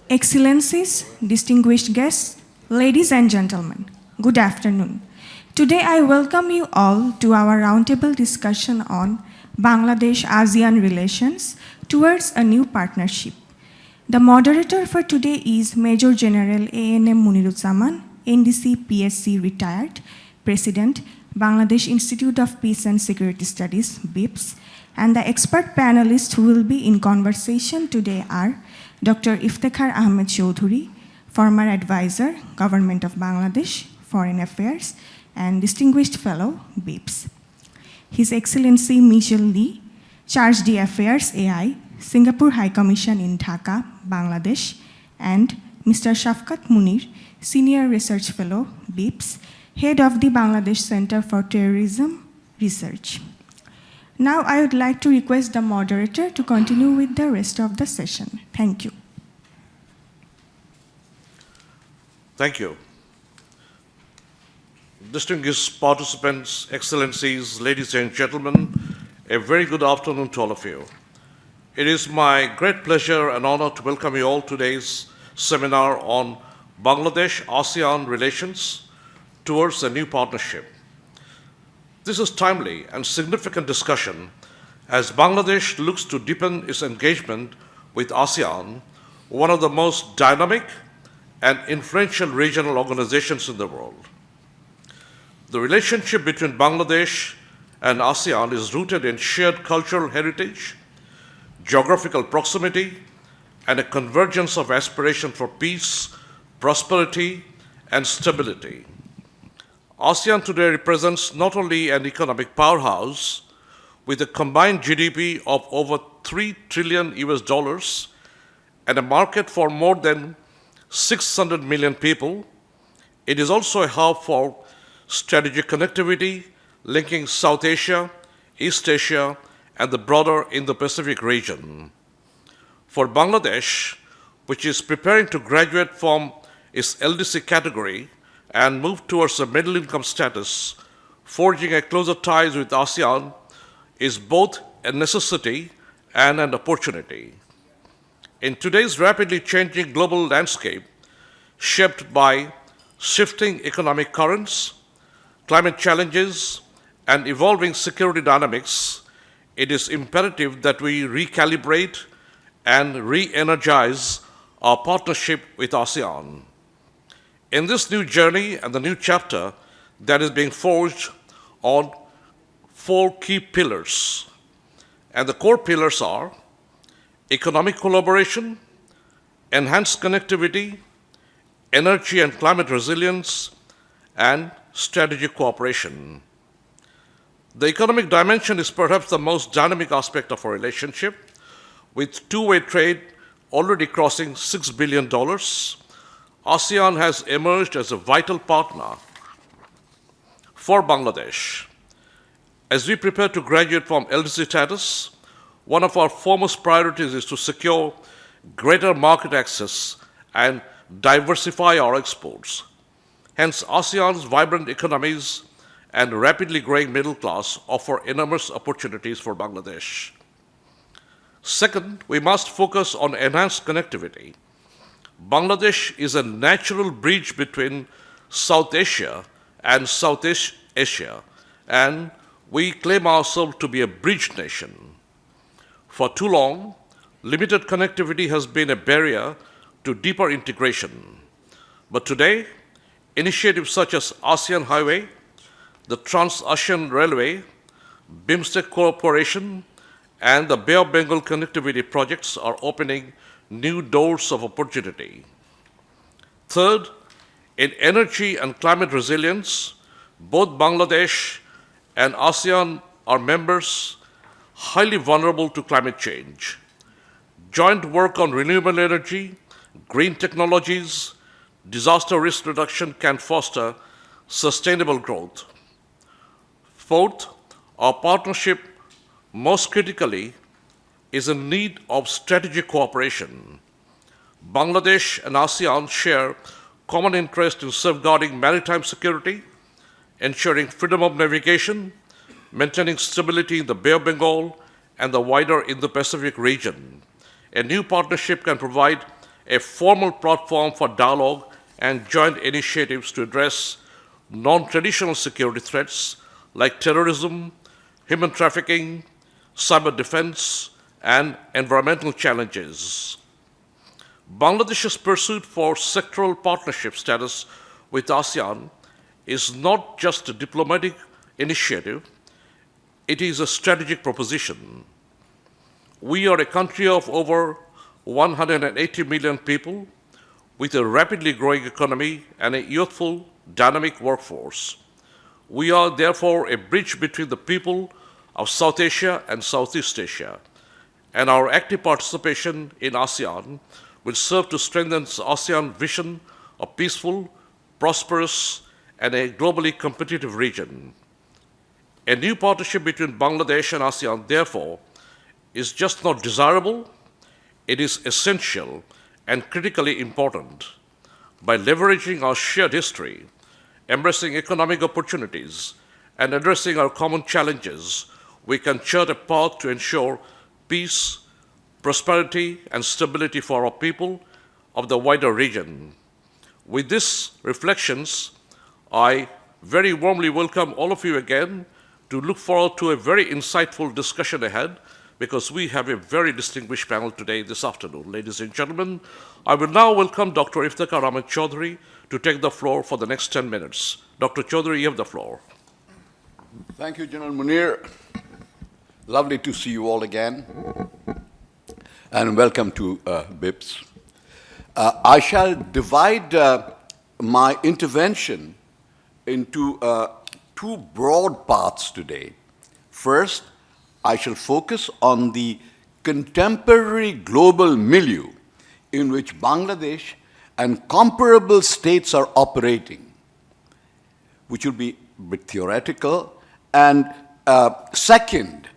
Excellencies, distinguished guests, ladies and gentlemen, good afternoon. Today I welcome you all to our roundtable discussion on Bangladesh-ASEAN relations towards a new partnership. The moderator for today is Major General A.N.M. Muniruzzaman, NDC PSC retired, President, Bangladesh Institute of Peace and Security Studies, BIPSS, and the expert panelists who will be in conversation today are Dr. Iftekhar Ahmed Chowdhury, former advisor, Government of Bangladesh, Foreign Affairs, and Distinguished Fellow, BIPSS. His Excellency Mitchel Lee, Chargé Affairs AI, Singapore High Commission in Dhaka, Bangladesh, and Mr. Shafqat Munir, Senior Research Fellow, BIPSS, Head of the Bangladesh Center for Terrorism Research. Now I would like to request the moderator to continue with the rest of the session. Thank you. Thank you. Distinguished participants, excellencies, ladies and gentlemen, a very good afternoon to all of you. It is my great pleasure and honor to welcome you all to today's seminar on Bangladesh-ASEAN relations towards a new partnership. This is timely and significant discussion as Bangladesh looks to deepen its engagement with ASEAN, one of the most dynamic and influential regional organizations in the world. The relationship between Bangladesh and ASEAN is rooted in shared cultural heritage, geographical proximity, and a convergence of aspiration for peace, prosperity, and stability. ASEAN today represents not only an economic powerhouse with a combined GDP of over $3 trillion and a market for more than 600 million people, it is also a hub for strategic connectivity linking South Asia, East Asia, and the broader Indo-Pacific region. For Bangladesh, which is preparing to graduate from its LDC category and move towards a middle-income status, forging a closer ties with ASEAN is both a necessity and an opportunity. In today's rapidly changing global landscape, shaped by shifting economic currents, climate challenges, and evolving security dynamics, it is imperative that we recalibrate and re-energize our partnership with ASEAN. In this new journey and the new chapter that is being forged on 4 key pillars, and the core pillars are economic collaboration, enhanced connectivity, energy and climate resilience, and strategic cooperation. The economic dimension is perhaps the most dynamic aspect of our relationship, with two-way trade already crossing $6 billion. ASEAN has emerged as a vital partner for Bangladesh. As we prepare to graduate from LDC status, one of our foremost priorities is to secure greater market access and diversify our exports. Hence, ASEAN's vibrant economies and rapidly growing middle class offer enormous opportunities for Bangladesh. Second, we must focus on enhanced connectivity. Bangladesh is a natural bridge between South Asia and Southeast Asia, and we claim ourselves to be a bridge nation. For too long, limited connectivity has been a barrier to deeper integration. But today, initiatives such as ASEAN Highway, the Trans-ASEAN Railway, BIMSTEC cooperation, and the Bay of Bengal connectivity projects are opening new doors of opportunity. Third, in energy and climate resilience, both Bangladesh and ASEAN are members highly vulnerable to climate change. Joint work on renewable energy, green technologies, disaster risk reduction can foster sustainable growth. Fourth, our partnership most critically is in need of strategic cooperation. Bangladesh and ASEAN share common interest in safeguarding maritime security, ensuring freedom of navigation, maintaining stability in the Bay of Bengal and the wider Indo-Pacific region. A new partnership can provide a formal platform for dialogue and joint initiatives to address non-traditional security threats like terrorism, human trafficking, cyber defense, and environmental challenges. Bangladesh's pursuit for sectoral partnership status with ASEAN is not just a diplomatic initiative, it is a strategic proposition. We are a country of over 180 million people with a rapidly growing economy and a youthful, dynamic workforce. We are therefore a bridge between the people of South Asia and Southeast Asia, and our active participation in ASEAN will serve to strengthen the ASEAN vision of peaceful, prosperous, and a globally competitive region. A new partnership between Bangladesh and ASEAN, therefore, is just not desirable, it is essential and critically important. By leveraging our shared history, embracing economic opportunities, and addressing our common challenges, we can chart a path to ensure peace, prosperity, and stability for our people of the wider region. With these reflections, I very warmly welcome all of you again to look forward to a very insightful discussion ahead, because we have a very distinguished panel today, this afternoon. Ladies and gentlemen, I will now welcome Dr. Iftekhar Ahmed Chowdhury to take the floor for the next 10 minutes. Dr. Chowdhury, you have the floor. Thank you, General Munir. Lovely to see you all again. And welcome to BIPSS. I shall divide my intervention into two broad parts today. First, I shall focus on the contemporary global milieu in which Bangladesh and comparable states are operating, which will be a bit theoretical. And second,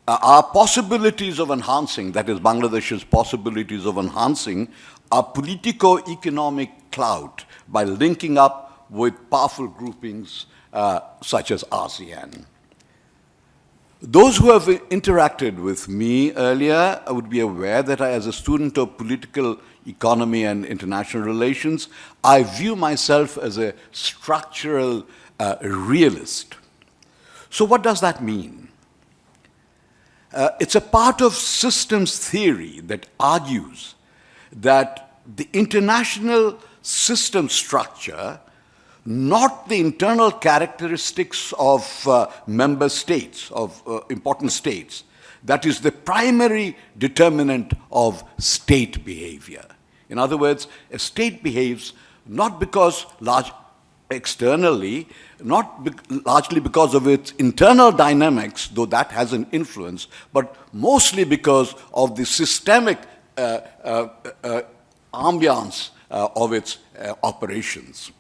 our possibilities of enhancing, that is Bangladesh's possibilities of enhancing our politico-economic clout by linking up with powerful groupings such as ASEAN. Those who have interacted with me earlier would be aware that as a student of political economy and international relations, I view myself as a structural realist. So what does that mean? It's a part of systems theory that argues that the international system structure, not the internal characteristics of member states, of important states, that is the primary determinant of state behavior. In other words, a state behaves not because externally, largely because of its internal dynamics, though that has an influence, but mostly because of the systemic ambiance of its operations.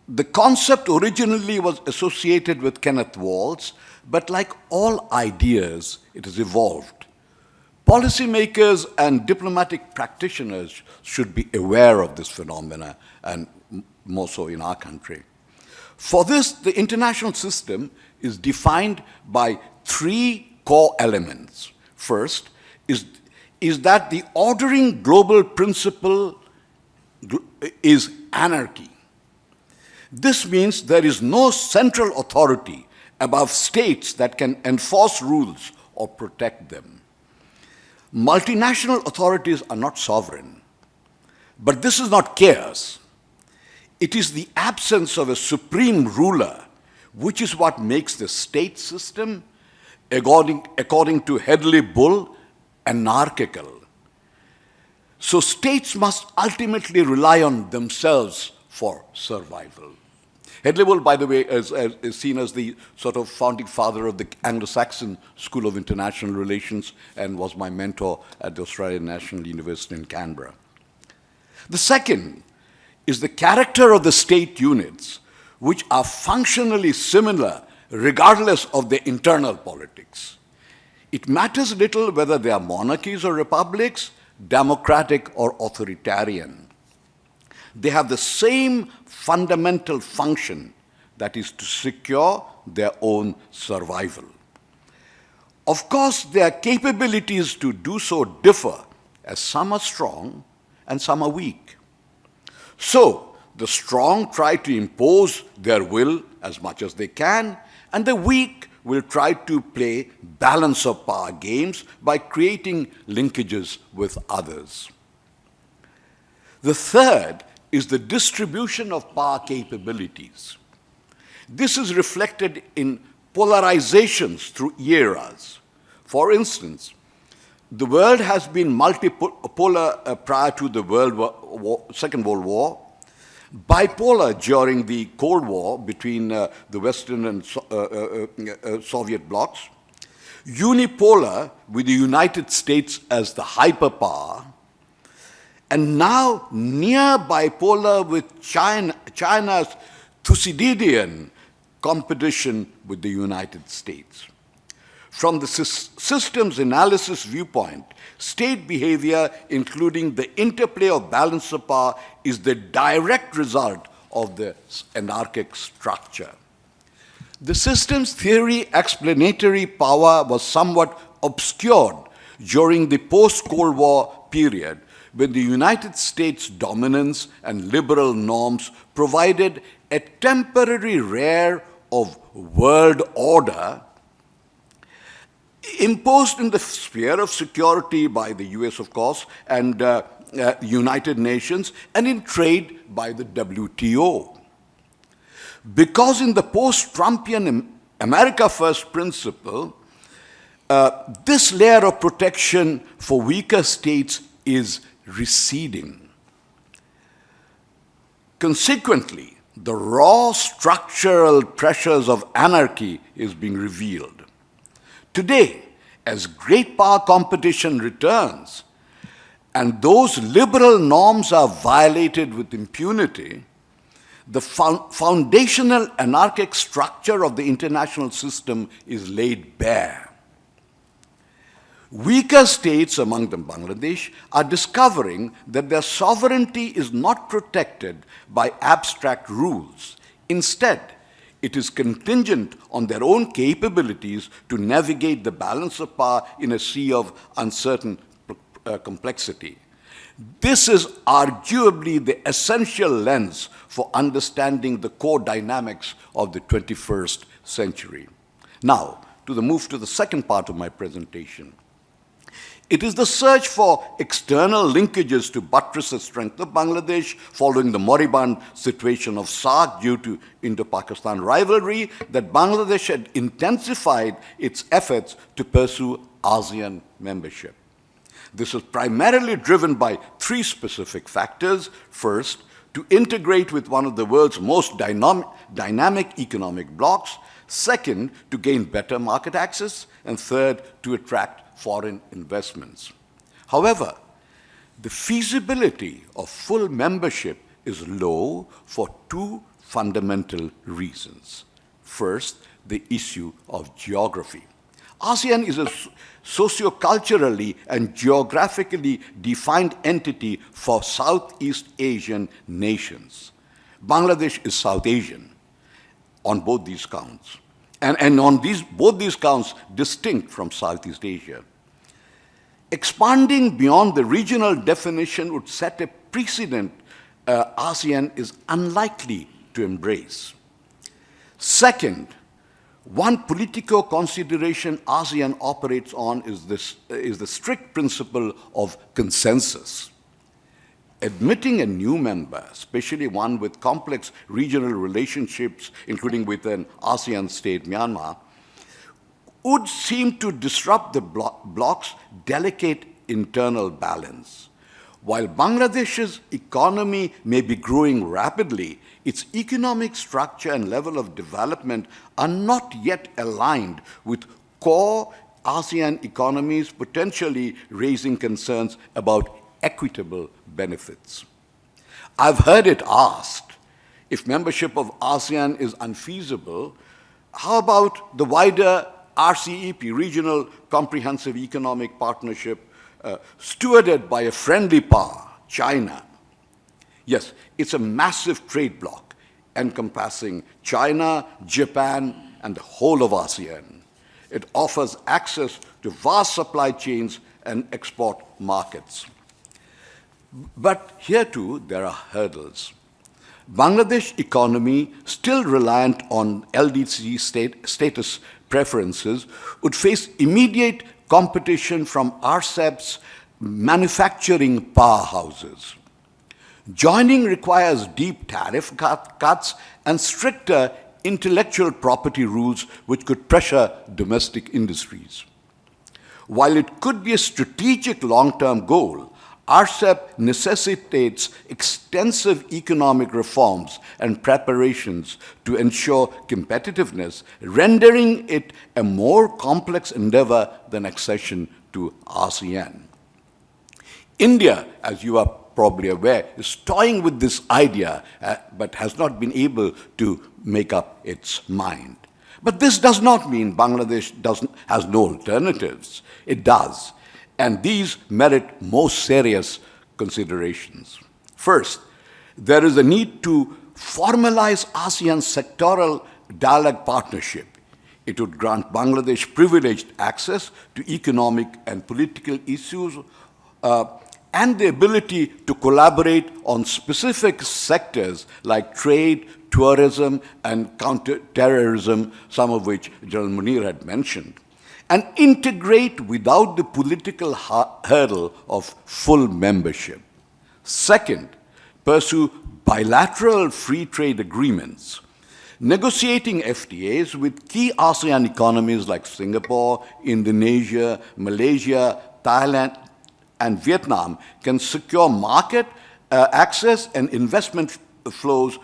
The concept originally was associated with Kenneth Waltz, but like all ideas, it has evolved. Policymakers and diplomatic practitioners should be aware of this phenomena, and more so in our country. For this, the international system is defined by three core elements. First is that the ordering global principle is anarchy. This means there is no central authority above states that can enforce rules or protect them. Multinational authorities are not sovereign. But this is not chaos. It is the absence of a supreme ruler, which is what makes the state system, according to Hedley Bull, anarchical. So states must ultimately rely on themselves for survival. Hedley Bull, by the way, is seen as the sort of founding father of the Anglo-Saxon School of International Relations and was my mentor at the Australian National University in Canberra. The second is the character of the state units, which are functionally similar regardless of their internal politics. It matters little whether they are monarchies or republics, democratic or authoritarian. They have the same fundamental function, that is to secure their own survival. Of course, their capabilities to do so differ, as some are strong and some are weak. So, the strong try to impose their will as much as they can, and the weak will try to play balance of power games by creating linkages with others. The third is the distribution of power capabilities. This is reflected in polarizations through eras. For instance, the world has been multipolar prior to the Second World War, bipolar during the Cold War between the Western and Soviet blocs, unipolar with the United States as the hyperpower, and now near bipolar with China's Thucydidean competition with the United States. From the systems analysis viewpoint, state behavior, including the interplay of balance of power, is the direct result of the anarchic structure. The systems theory explanatory power was somewhat obscured during the post-Cold War period, when the United States' dominance and liberal norms provided a temporary rear of world order imposed in the sphere of security by the US, of course, and United Nations, and in trade by the WTO. Because in the post-Trumpian America First principle, this layer of protection for weaker states is receding. Consequently, the raw structural pressures of anarchy is being revealed. Today, as great power competition returns, and those liberal norms are violated with impunity, the foundational anarchic structure of the international system is laid bare. Weaker states, among them Bangladesh, are discovering that their sovereignty is not protected by abstract rules. Instead, it is contingent on their own capabilities to navigate the balance of power in a sea of uncertain complexity. This is arguably the essential lens for understanding the core dynamics of the 21st century. Now, move to the second part of my presentation. It is the search for external linkages to buttress the strength of Bangladesh following the moribund situation of SAARC due to Indo-Pakistan rivalry that Bangladesh had intensified its efforts to pursue ASEAN membership. This was primarily driven by three specific factors. First, to integrate with one of the world's most dynamic economic blocs. Second, to gain better market access. And third, to attract foreign investments. However, the feasibility of full membership is low for two fundamental reasons. First, the issue of geography. ASEAN is a socioculturally and geographically defined entity for Southeast Asian nations. Bangladesh is South Asian on both these counts, and on both these counts distinct from Southeast Asia. Expanding beyond the regional definition would set a precedent ASEAN is unlikely to embrace. Second, one political consideration ASEAN operates on is the strict principle of consensus. Admitting a new member, especially one with complex regional relationships, including with an ASEAN state, Myanmar, would seem to disrupt the bloc's delicate internal balance. While Bangladesh's economy may be growing rapidly, its economic structure and level of development are not yet aligned with core ASEAN economies, potentially raising concerns about equitable benefits. I've heard it asked, if membership of ASEAN is unfeasible, how about the wider RCEP, Regional Comprehensive Economic Partnership, stewarded by a friendly power, China? Yes, it's a massive trade bloc encompassing China, Japan, and the whole of ASEAN. It offers access to vast supply chains and export markets. But here too, there are hurdles. Bangladesh economy, still reliant on LDC status preferences, would face immediate competition from RCEP's manufacturing powerhouses. Joining requires deep tariff cuts and stricter intellectual property rules which could pressure domestic industries. While it could be a strategic long-term goal, RCEP necessitates extensive economic reforms and preparations to ensure competitiveness, rendering it a more complex endeavor than accession to ASEAN. India, as you are probably aware, is toying with this idea, but has not been able to make up its mind. But this does not mean Bangladesh has no alternatives. It does. And these merit most serious considerations. First, there is a need to formalize ASEAN's sectoral dialogue partnership. It would grant Bangladesh privileged access to economic and political issues and the ability to collaborate on specific sectors like trade, tourism, and counterterrorism, some of which General Munir had mentioned, and integrate without the political hurdle of full membership. Second, pursue bilateral free trade agreements. Negotiating FTAs with key ASEAN economies like Singapore, Indonesia, Malaysia, Thailand, and Vietnam can secure market access and investment flows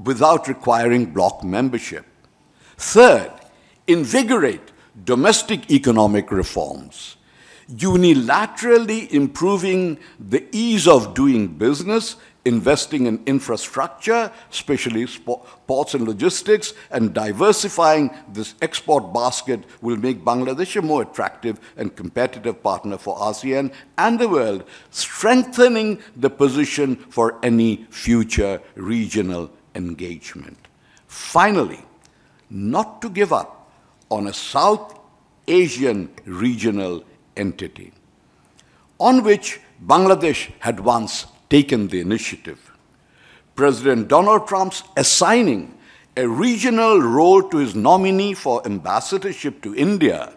without requiring bloc membership. Third, invigorate domestic economic reforms, unilaterally improving the ease of doing business, investing in infrastructure, especially ports and logistics, and diversifying this export basket will make Bangladesh a more attractive and competitive partner for ASEAN and the world, strengthening the position for any future regional engagement. Finally, not to give up on a South Asian regional entity, on which Bangladesh had once taken the initiative. President Donald Trump's assigning a regional role to his nominee for ambassadorship to India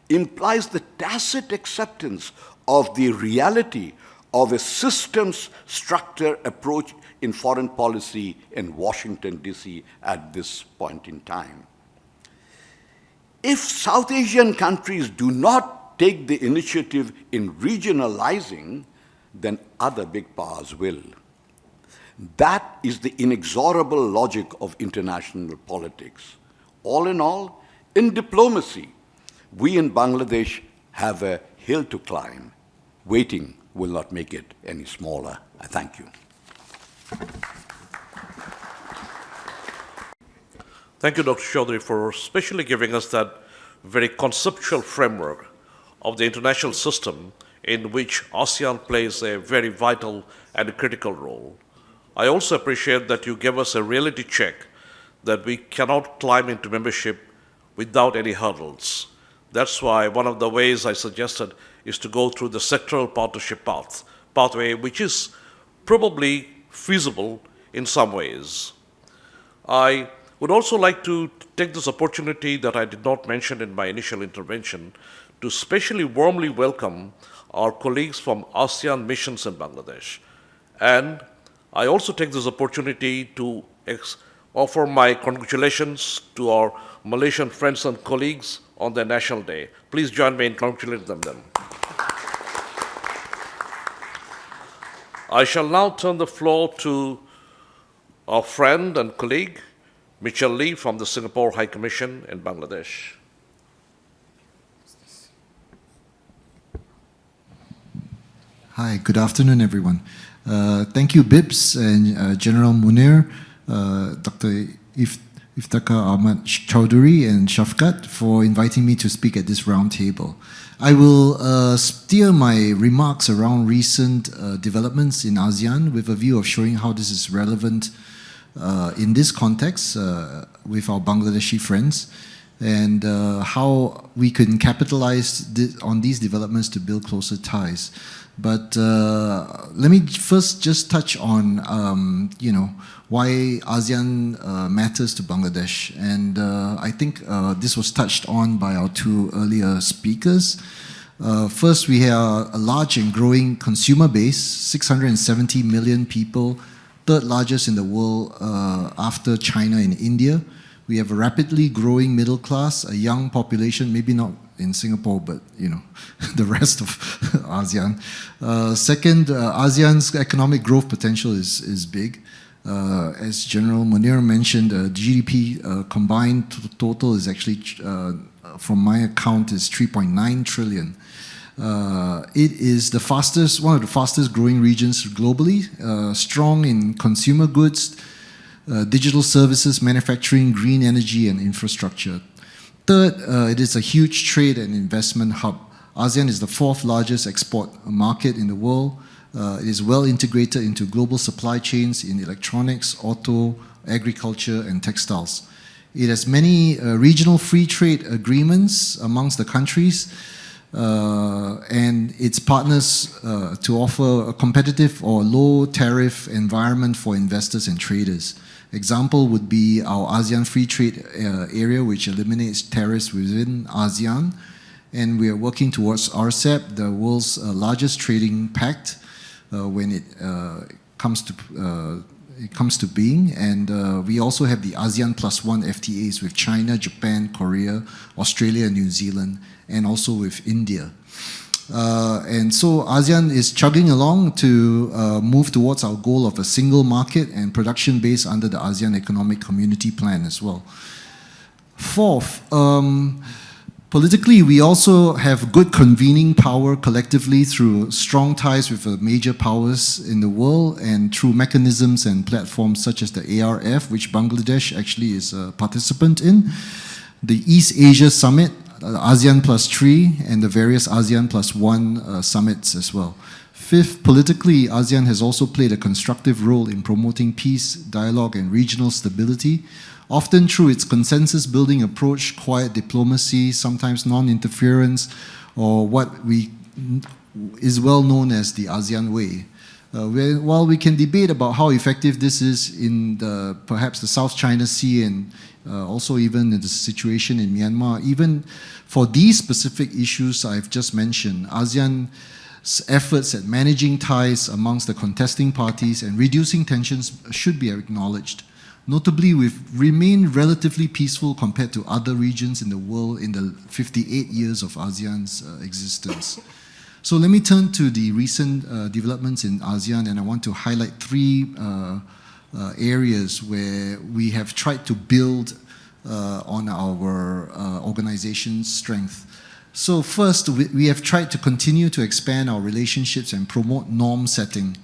implies the tacit acceptance of the reality of a systems structure approach in foreign policy in Washington, D.C. at this point in time. If South Asian countries do not take the initiative in regionalizing, then other big powers will. That is the inexorable logic of international politics. All in all, in diplomacy, we in Bangladesh have a hill to climb. Waiting will not make it any smaller. I thank you. Thank you, Dr. Chowdhury, for especially giving us that very conceptual framework of the international system in which ASEAN plays a very vital and critical role. I also appreciate that you gave us a reality check that we cannot climb into membership without any hurdles. That's why one of the ways I suggested is to go through the sectoral partnership pathway, which is probably feasible in some ways. I would also like to take this opportunity that I did not mention in my initial intervention to especially warmly welcome our colleagues from ASEAN missions in Bangladesh. And I also take this opportunity to offer my congratulations to our Malaysian friends and colleagues on their National Day. Please join me in congratulating them then. I shall now turn the floor to our friend and colleague, Mitchel Lee from the Singapore High Commission in Bangladesh. Hi, good afternoon, everyone. Thank you, BIPSS and General Munir, Dr. Iftekhar Ahmed Chowdhury and Shafqat for inviting me to speak at this roundtable. I will steer my remarks around recent developments in ASEAN with a view of showing how this is relevant in this context with our Bangladeshi friends, and how we can capitalize on these developments to build closer ties. But let me first just touch on, why ASEAN matters to Bangladesh. And I think this was touched on by our two earlier speakers. First, we have a large and growing consumer base, 670 million people, third largest in the world after China and India. We have a rapidly growing middle class, a young population, maybe not in Singapore, but the rest of ASEAN. Second, ASEAN's economic growth potential is big. As General Munir mentioned, GDP combined total is actually, from my account, is 3.9 trillion. It is one of the fastest growing regions globally, strong in consumer goods, digital services, manufacturing, green energy, and infrastructure. Third, it is a huge trade and investment hub. ASEAN is the fourth largest export market in the world. It is well integrated into global supply chains in electronics, auto, agriculture, and textiles. It has many regional free trade agreements amongst the countries, and its partners to offer a competitive or low tariff environment for investors and traders. Example would be our ASEAN Free Trade Area, which eliminates tariffs within ASEAN, and we are working towards RCEP, the world's largest trading pact, when it comes to being. And we also have the ASEAN +1 FTAs with China, Japan, Korea, Australia, New Zealand, and also with India. And so ASEAN is chugging along to move towards our goal of a single market and production base under the ASEAN Economic Community Plan as well. Fourth, politically, we also have good convening power collectively through strong ties with the major powers in the world and through mechanisms and platforms such as the ARF, which Bangladesh actually is a participant in, the East Asia Summit, ASEAN +3, and the various ASEAN +1 summits as well. Fifth, politically, ASEAN has also played a constructive role in promoting peace, dialogue, and regional stability, often through its consensus-building approach, quiet diplomacy, sometimes non-interference, or what is well known as the ASEAN Way. While we can debate about how effective this is in perhaps the South China Sea and also even in the situation in Myanmar, even for these specific issues I've just mentioned, ASEAN's efforts at managing ties amongst the contesting parties and reducing tensions should be acknowledged. Notably, we've remained relatively peaceful compared to other regions in the world in the 58 years of ASEAN's existence. So let me turn to the recent developments in ASEAN, and I want to highlight three areas where we have tried to build on our organization's strength. So first, we have tried to continue to expand our relationships and promote norm setting.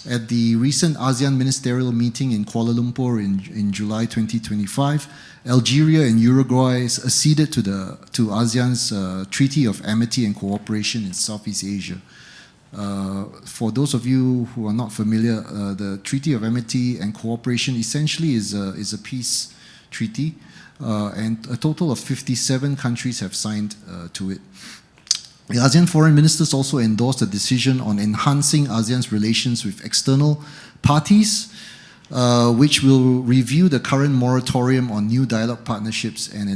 At the recent ASEAN ministerial meeting in Kuala Lumpur in July 2025, Algeria and Uruguay acceded to ASEAN's Treaty of Amity and Cooperation in Southeast Asia. For those of you who are not familiar, the Treaty of Amity and Cooperation essentially is a peace treaty, and a total of 57 countries have signed to it. The ASEAN foreign ministers also endorsed a decision on enhancing ASEAN's relations with external parties, which will review the current moratorium on new dialogue partnerships and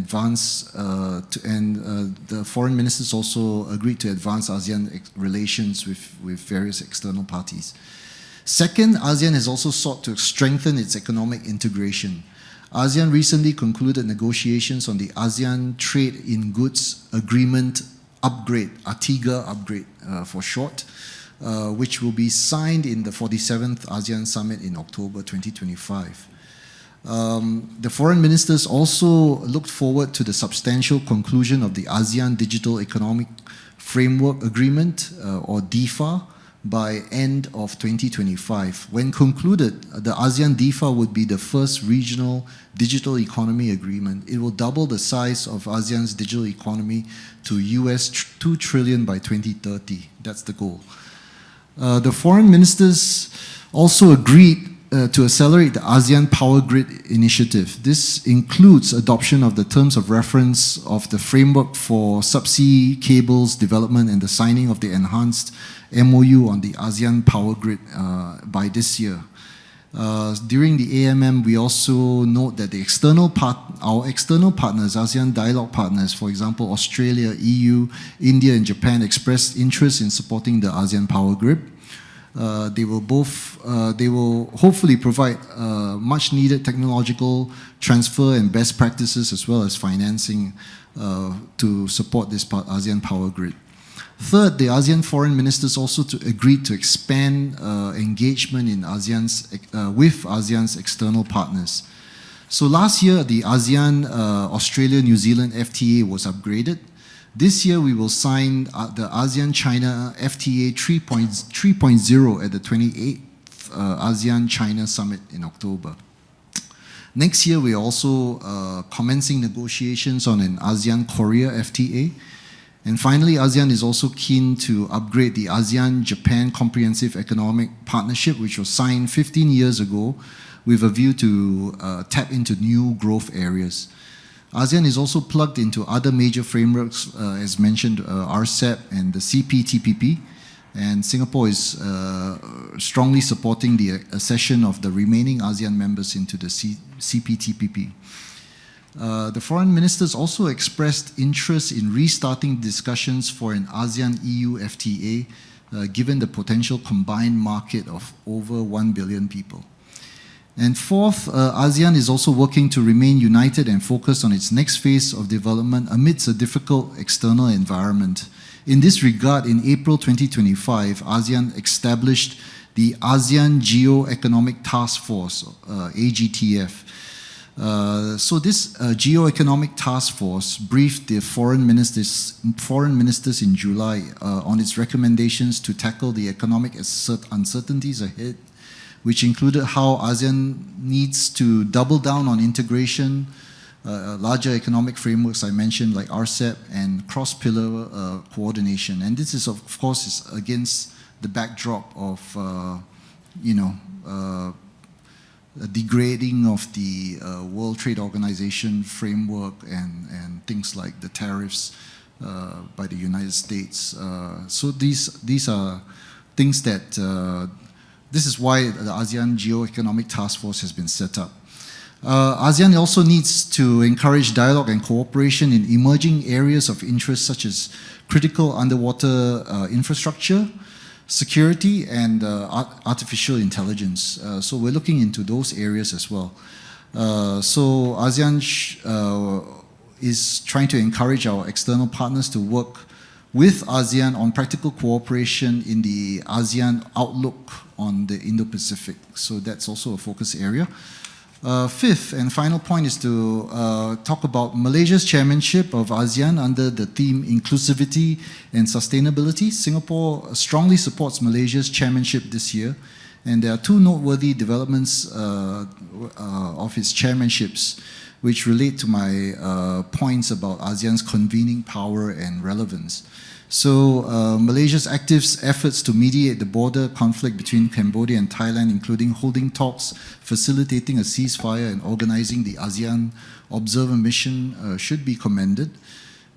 the foreign ministers also agreed to advance ASEAN relations with various external parties. Second, ASEAN has also sought to strengthen its economic integration. ASEAN recently concluded negotiations on the ASEAN Trade in Goods Agreement upgrade, ATIGA upgrade for short, which will be signed in the 47th ASEAN Summit in October 2025. The foreign ministers also looked forward to the substantial conclusion of the ASEAN Digital Economic Framework Agreement, or DEFA, by end of 2025. When concluded, the ASEAN DEFA would be the first regional digital economy agreement. It will double the size of ASEAN's digital economy to US $2 trillion by 2030. That's the goal. The foreign ministers also agreed to accelerate the ASEAN Power Grid initiative. This includes adoption of the terms of reference of the framework for subsea cables development and the signing of the enhanced MOU on the ASEAN Power Grid by this year. During the AMM, we also note that our external partners, ASEAN dialogue partners, for example, Australia, EU, India, and Japan, expressed interest in supporting the ASEAN Power Grid. They will hopefully provide much needed technological transfer and best practices as well as financing to support this ASEAN Power Grid. Third, the ASEAN foreign ministers also agreed to expand engagement in with ASEAN's external partners. So last year, the ASEAN Australia-New Zealand FTA was upgraded. This year, we will sign the ASEAN-China FTA 3.0 at the 28th ASEAN-China Summit in October. Next year, we are also commencing negotiations on an ASEAN-Korea FTA. And finally, ASEAN is also keen to upgrade the ASEAN-Japan Comprehensive Economic Partnership, which was signed 15 years ago with a view to tap into new growth areas. ASEAN is also plugged into other major frameworks, as mentioned, RCEP and the CPTPP, and Singapore is strongly supporting the accession of the remaining ASEAN members into the CPTPP. The foreign ministers also expressed interest in restarting discussions for an ASEAN-EU FTA, given the potential combined market of over 1 billion people. And fourth, ASEAN is also working to remain united and focused on its next phase of development amidst a difficult external environment. In this regard, in April 2025, ASEAN established the ASEAN Geo-Economic Task Force, AGTF. So this Geo-Economic Task Force briefed the foreign ministers in July on its recommendations to tackle the economic uncertainties ahead, which included how ASEAN needs to double down on integration, larger economic frameworks I mentioned like RCEP and cross-pillar coordination. And this is, of course, is against the backdrop of, degrading of the World Trade Organization framework and things like the tariffs by the United States. So these are things that this is why the ASEAN Geo-Economic Task Force has been set up. ASEAN also needs to encourage dialogue and cooperation in emerging areas of interest such as critical underwater infrastructure, security, and artificial intelligence. So we're looking into those areas as well. So ASEAN is trying to encourage our external partners to work with ASEAN on practical cooperation in the ASEAN outlook on the Indo-Pacific. So that's also a focus area. Fifth and final point is to talk about Malaysia's chairmanship of ASEAN under the theme Inclusivity and Sustainability. Singapore strongly supports Malaysia's chairmanship this year, and there are two noteworthy developments of its chairmanships which relate to my points about ASEAN's convening power and relevance. So Malaysia's active efforts to mediate the border conflict between Cambodia and Thailand, including holding talks, facilitating a ceasefire, and organizing the ASEAN Observer Mission should be commended.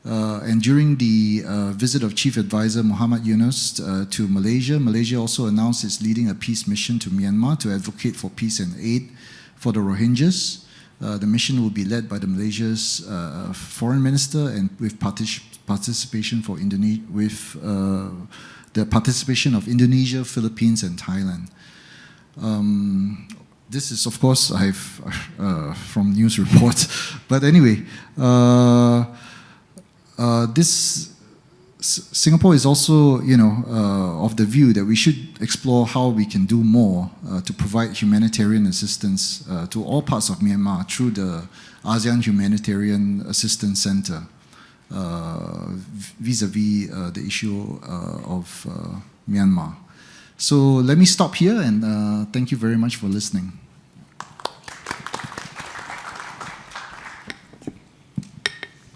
And during the visit of Chief Advisor Muhammad Yunus to Malaysia, Malaysia also announced it's leading a peace mission to Myanmar to advocate for peace and aid for the Rohingyas. The mission will be led by the Malaysia's foreign minister and with participation for the participation of Indonesia, Philippines, and Thailand. This is, of course, from news reports, but anyway, Singapore is also, of the view that we should explore how we can do more to provide humanitarian assistance to all parts of Myanmar through the ASEAN Humanitarian Assistance Center vis-a-vis the issue of Myanmar. So let me stop here and thank you very much for listening.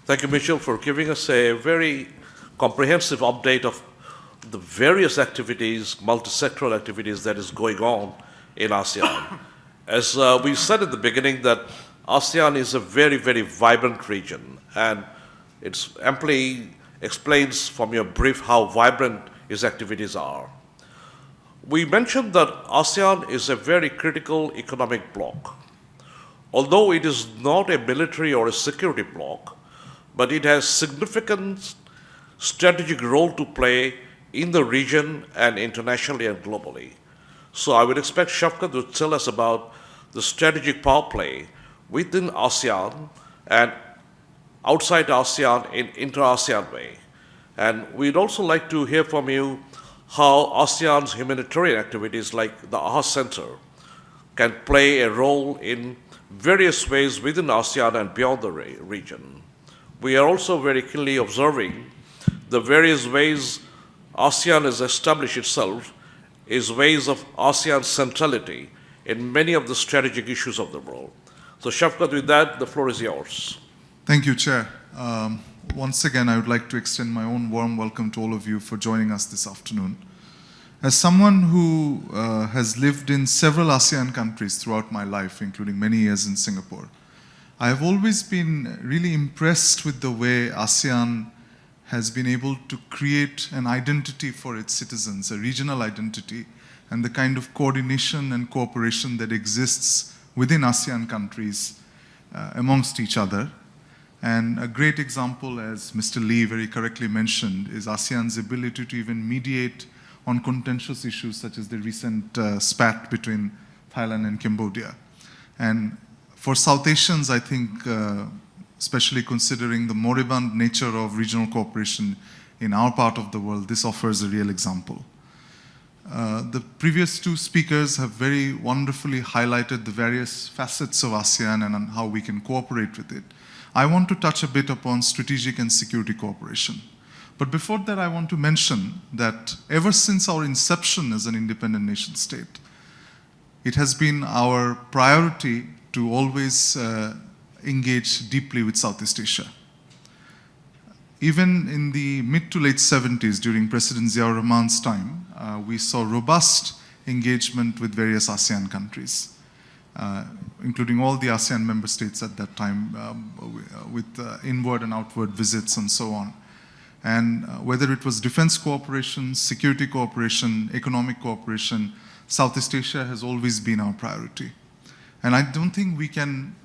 Thank you, Mitchell, for giving us a very comprehensive update of the various activities, multi-sectoral activities that is going on in ASEAN. As we said at the beginning, that ASEAN is a very, very vibrant region, and it amply explains from your brief how vibrant its activities are. We mentioned that ASEAN is a very critical economic bloc. Although it is not a military or a security bloc, but it has significant strategic role to play in the region and internationally and globally. So I would expect Shafqat to tell us about the strategic power play within ASEAN and outside ASEAN in inter-ASEAN way. And we'd also like to hear from you how ASEAN's humanitarian activities like the AHA Center can play a role in various ways within ASEAN and beyond the region. We are also very keenly observing the various ways ASEAN has established itself is ways of ASEAN centrality in many of the strategic issues of the world. So Shafqat, with that, the floor is yours. Thank you, Chair. Once again, I would like to extend my own warm welcome to all of you for joining us this afternoon. As someone who has lived in several ASEAN countries throughout my life, including many years in Singapore, I have always been really impressed with the way ASEAN has been able to create an identity for its citizens, a regional identity, and the kind of coordination and cooperation that exists within ASEAN countries amongst each other. And a great example, as Mr. Lee very correctly mentioned, is ASEAN's ability to even mediate on contentious issues such as the recent spat between Thailand and Cambodia. And for South Asians, I think, especially considering the moribund nature of regional cooperation in our part of the world, this offers a real example. The previous two speakers have very wonderfully highlighted the various facets of ASEAN and how we can cooperate with it. I want to touch a bit upon strategic and security cooperation. But before that, I want to mention that ever since our inception as an independent nation state, it has been our priority to always engage deeply with Southeast Asia. Even in the mid to late 70s, during President Ziaur Rahman's time, we saw robust engagement with various ASEAN countries, including all the ASEAN member states at that time, with inward and outward visits and so on. And whether it was defense cooperation, security cooperation, economic cooperation, Southeast Asia has always been our priority. And I don't think we can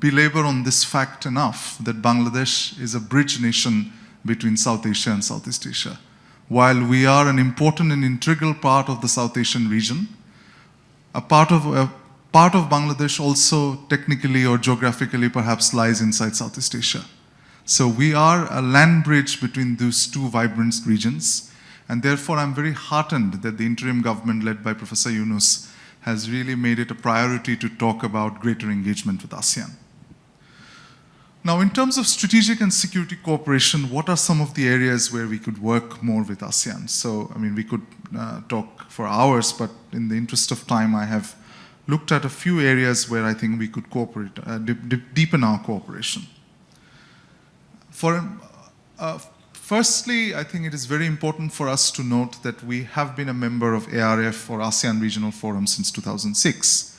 belabor on this fact enough that Bangladesh is a bridge nation between South Asia and Southeast Asia. While we are an important and integral part of the South Asian region, a part of Bangladesh also technically or geographically perhaps lies inside Southeast Asia. So we are a land bridge between those two vibrant regions, and therefore I'm very heartened that the interim government led by Professor Yunus has really made it a priority to talk about greater engagement with ASEAN. Now, in terms of strategic and security cooperation, what are some of the areas where we could work more with ASEAN? So, I mean, we could talk for hours, but in the interest of time, I have looked at a few areas where I think we could cooperate, deepen our cooperation. Firstly, I think it is very important for us to note that we have been a member of ARF, or ASEAN Regional Forum, since 2006.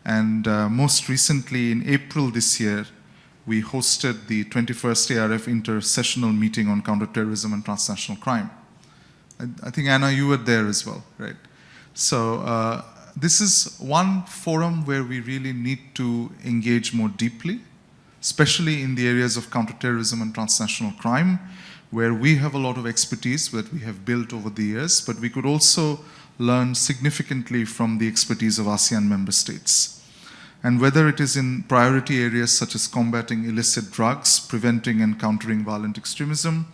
And most recently, in April this year, we hosted the 21st ARF Intersessional Meeting on Counterterrorism and Transnational Crime. I think, Anna, you were there as well, right? So this is one forum where we really need to engage more deeply, especially in the areas of counterterrorism and transnational crime, where we have a lot of expertise that we have built over the years, but we could also learn significantly from the expertise of ASEAN member states. And whether it is in priority areas such as combating illicit drugs, preventing and countering violent extremism,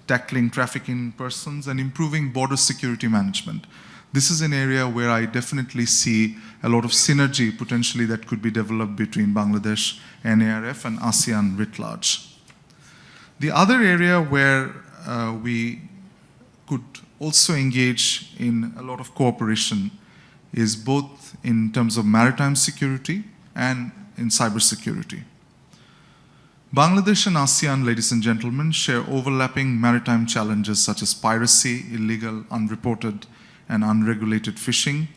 tackling trafficking in persons, and improving border security management. This is an area where I definitely see a lot of synergy potentially that could be developed between Bangladesh and ARF and ASEAN writ large. The other area where we could also engage in a lot of cooperation is both in terms of maritime security and in cybersecurity. Bangladesh and ASEAN, ladies and gentlemen, share overlapping maritime challenges such as piracy, illegal, unreported, and unregulated fishing,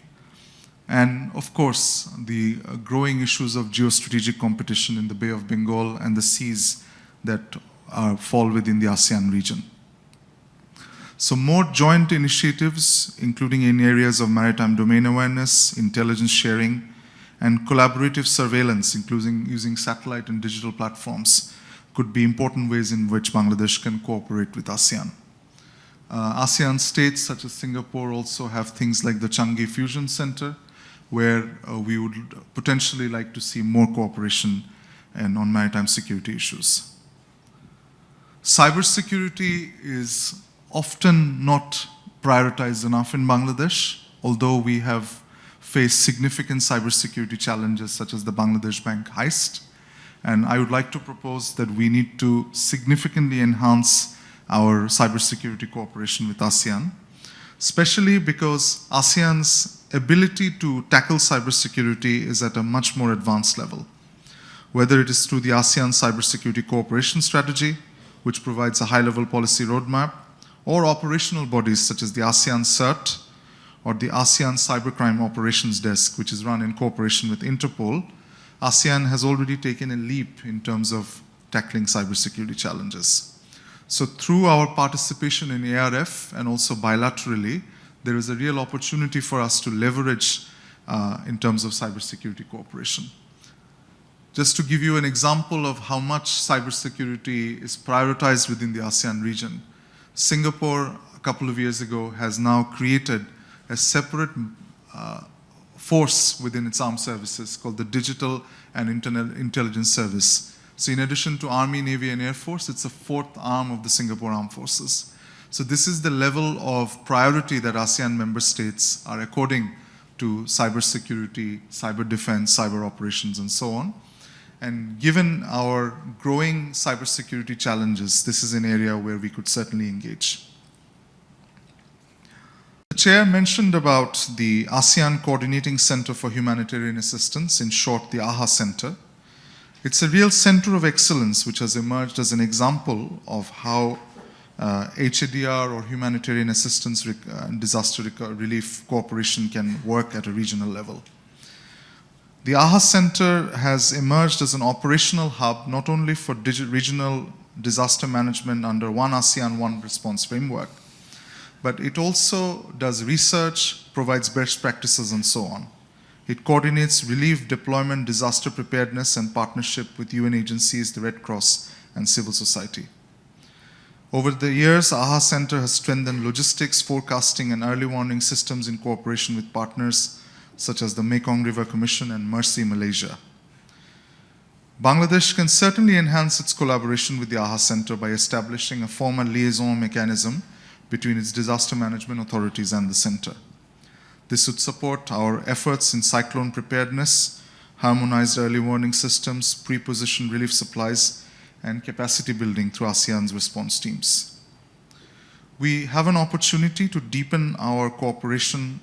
And of course, the growing issues of geostrategic competition in the Bay of Bengal and the seas that fall within the ASEAN region. So more joint initiatives, including in areas of maritime domain awareness, intelligence sharing, and collaborative surveillance, including using satellite and digital platforms, could be important ways in which Bangladesh can cooperate with ASEAN. ASEAN states such as Singapore also have things like the Chargé Fusion Center, where we would potentially like to see more cooperation and on maritime security issues. Cybersecurity is often not prioritized enough in Bangladesh, although we have faced significant cybersecurity challenges such as the Bangladesh Bank heist. And I would like to propose that we need to significantly enhance our cybersecurity cooperation with ASEAN, especially because ASEAN's ability to tackle cybersecurity is at a much more advanced level, whether it is through the ASEAN Cybersecurity Cooperation Strategy, which provides a high-level policy roadmap, or operational bodies such as the ASEAN CERT or the ASEAN Cybercrime Operations Desk, which is run in cooperation with Interpol. ASEAN has already taken a leap in terms of tackling cybersecurity challenges. So through our participation in ARF and also bilaterally, there is a real opportunity for us to leverage in terms of cybersecurity cooperation. Just to give you an example of how much cybersecurity is prioritized within the ASEAN region, Singapore, a couple of years ago, has now created a separate force within its armed services called the Digital and Intelligence Service. So in addition to Army, Navy, and Air Force, it's a fourth arm of the Singapore Armed Forces. So this is the level of priority that ASEAN member states are according to cybersecurity, cyber defense, cyber operations, and so on. And given our growing cybersecurity challenges, this is an area where we could certainly engage. The chair mentioned about the ASEAN Coordinating Center for Humanitarian Assistance, in short, the AHA Center. It's a real center of excellence which has emerged as an example of how HADR or humanitarian assistance and disaster relief cooperation can work at a regional level. The AHA Center has emerged as an operational hub not only for regional disaster management under One ASEAN, One Response framework, but it also does research, provides best practices, and so on. It coordinates relief, deployment, disaster preparedness, and partnership with UN agencies, the Red Cross, and civil society. Over the years, AHA Center has strengthened logistics, forecasting, and early warning systems in cooperation with partners such as the Mekong River Commission and Mercy Malaysia. Bangladesh can certainly enhance its collaboration with the AHA Center by establishing a formal liaison mechanism between its disaster management authorities and the center. This would support our efforts in cyclone preparedness, harmonized early warning systems, pre-positioned relief supplies, and capacity building through ASEAN's response teams. We have an opportunity to deepen our cooperation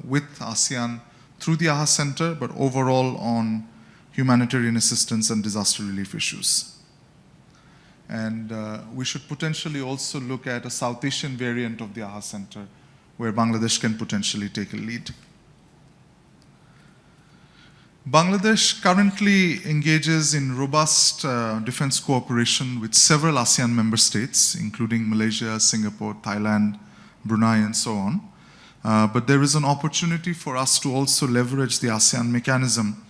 with ASEAN through the AHA Center, but overall on humanitarian assistance and disaster relief issues. And we should potentially also look at a South Asian variant of the AHA Center, where Bangladesh can potentially take a lead. Bangladesh currently engages in robust defense cooperation with several ASEAN member states, including Malaysia, Singapore, Thailand, Brunei, and so on. But there is an opportunity for us to also leverage the ASEAN mechanism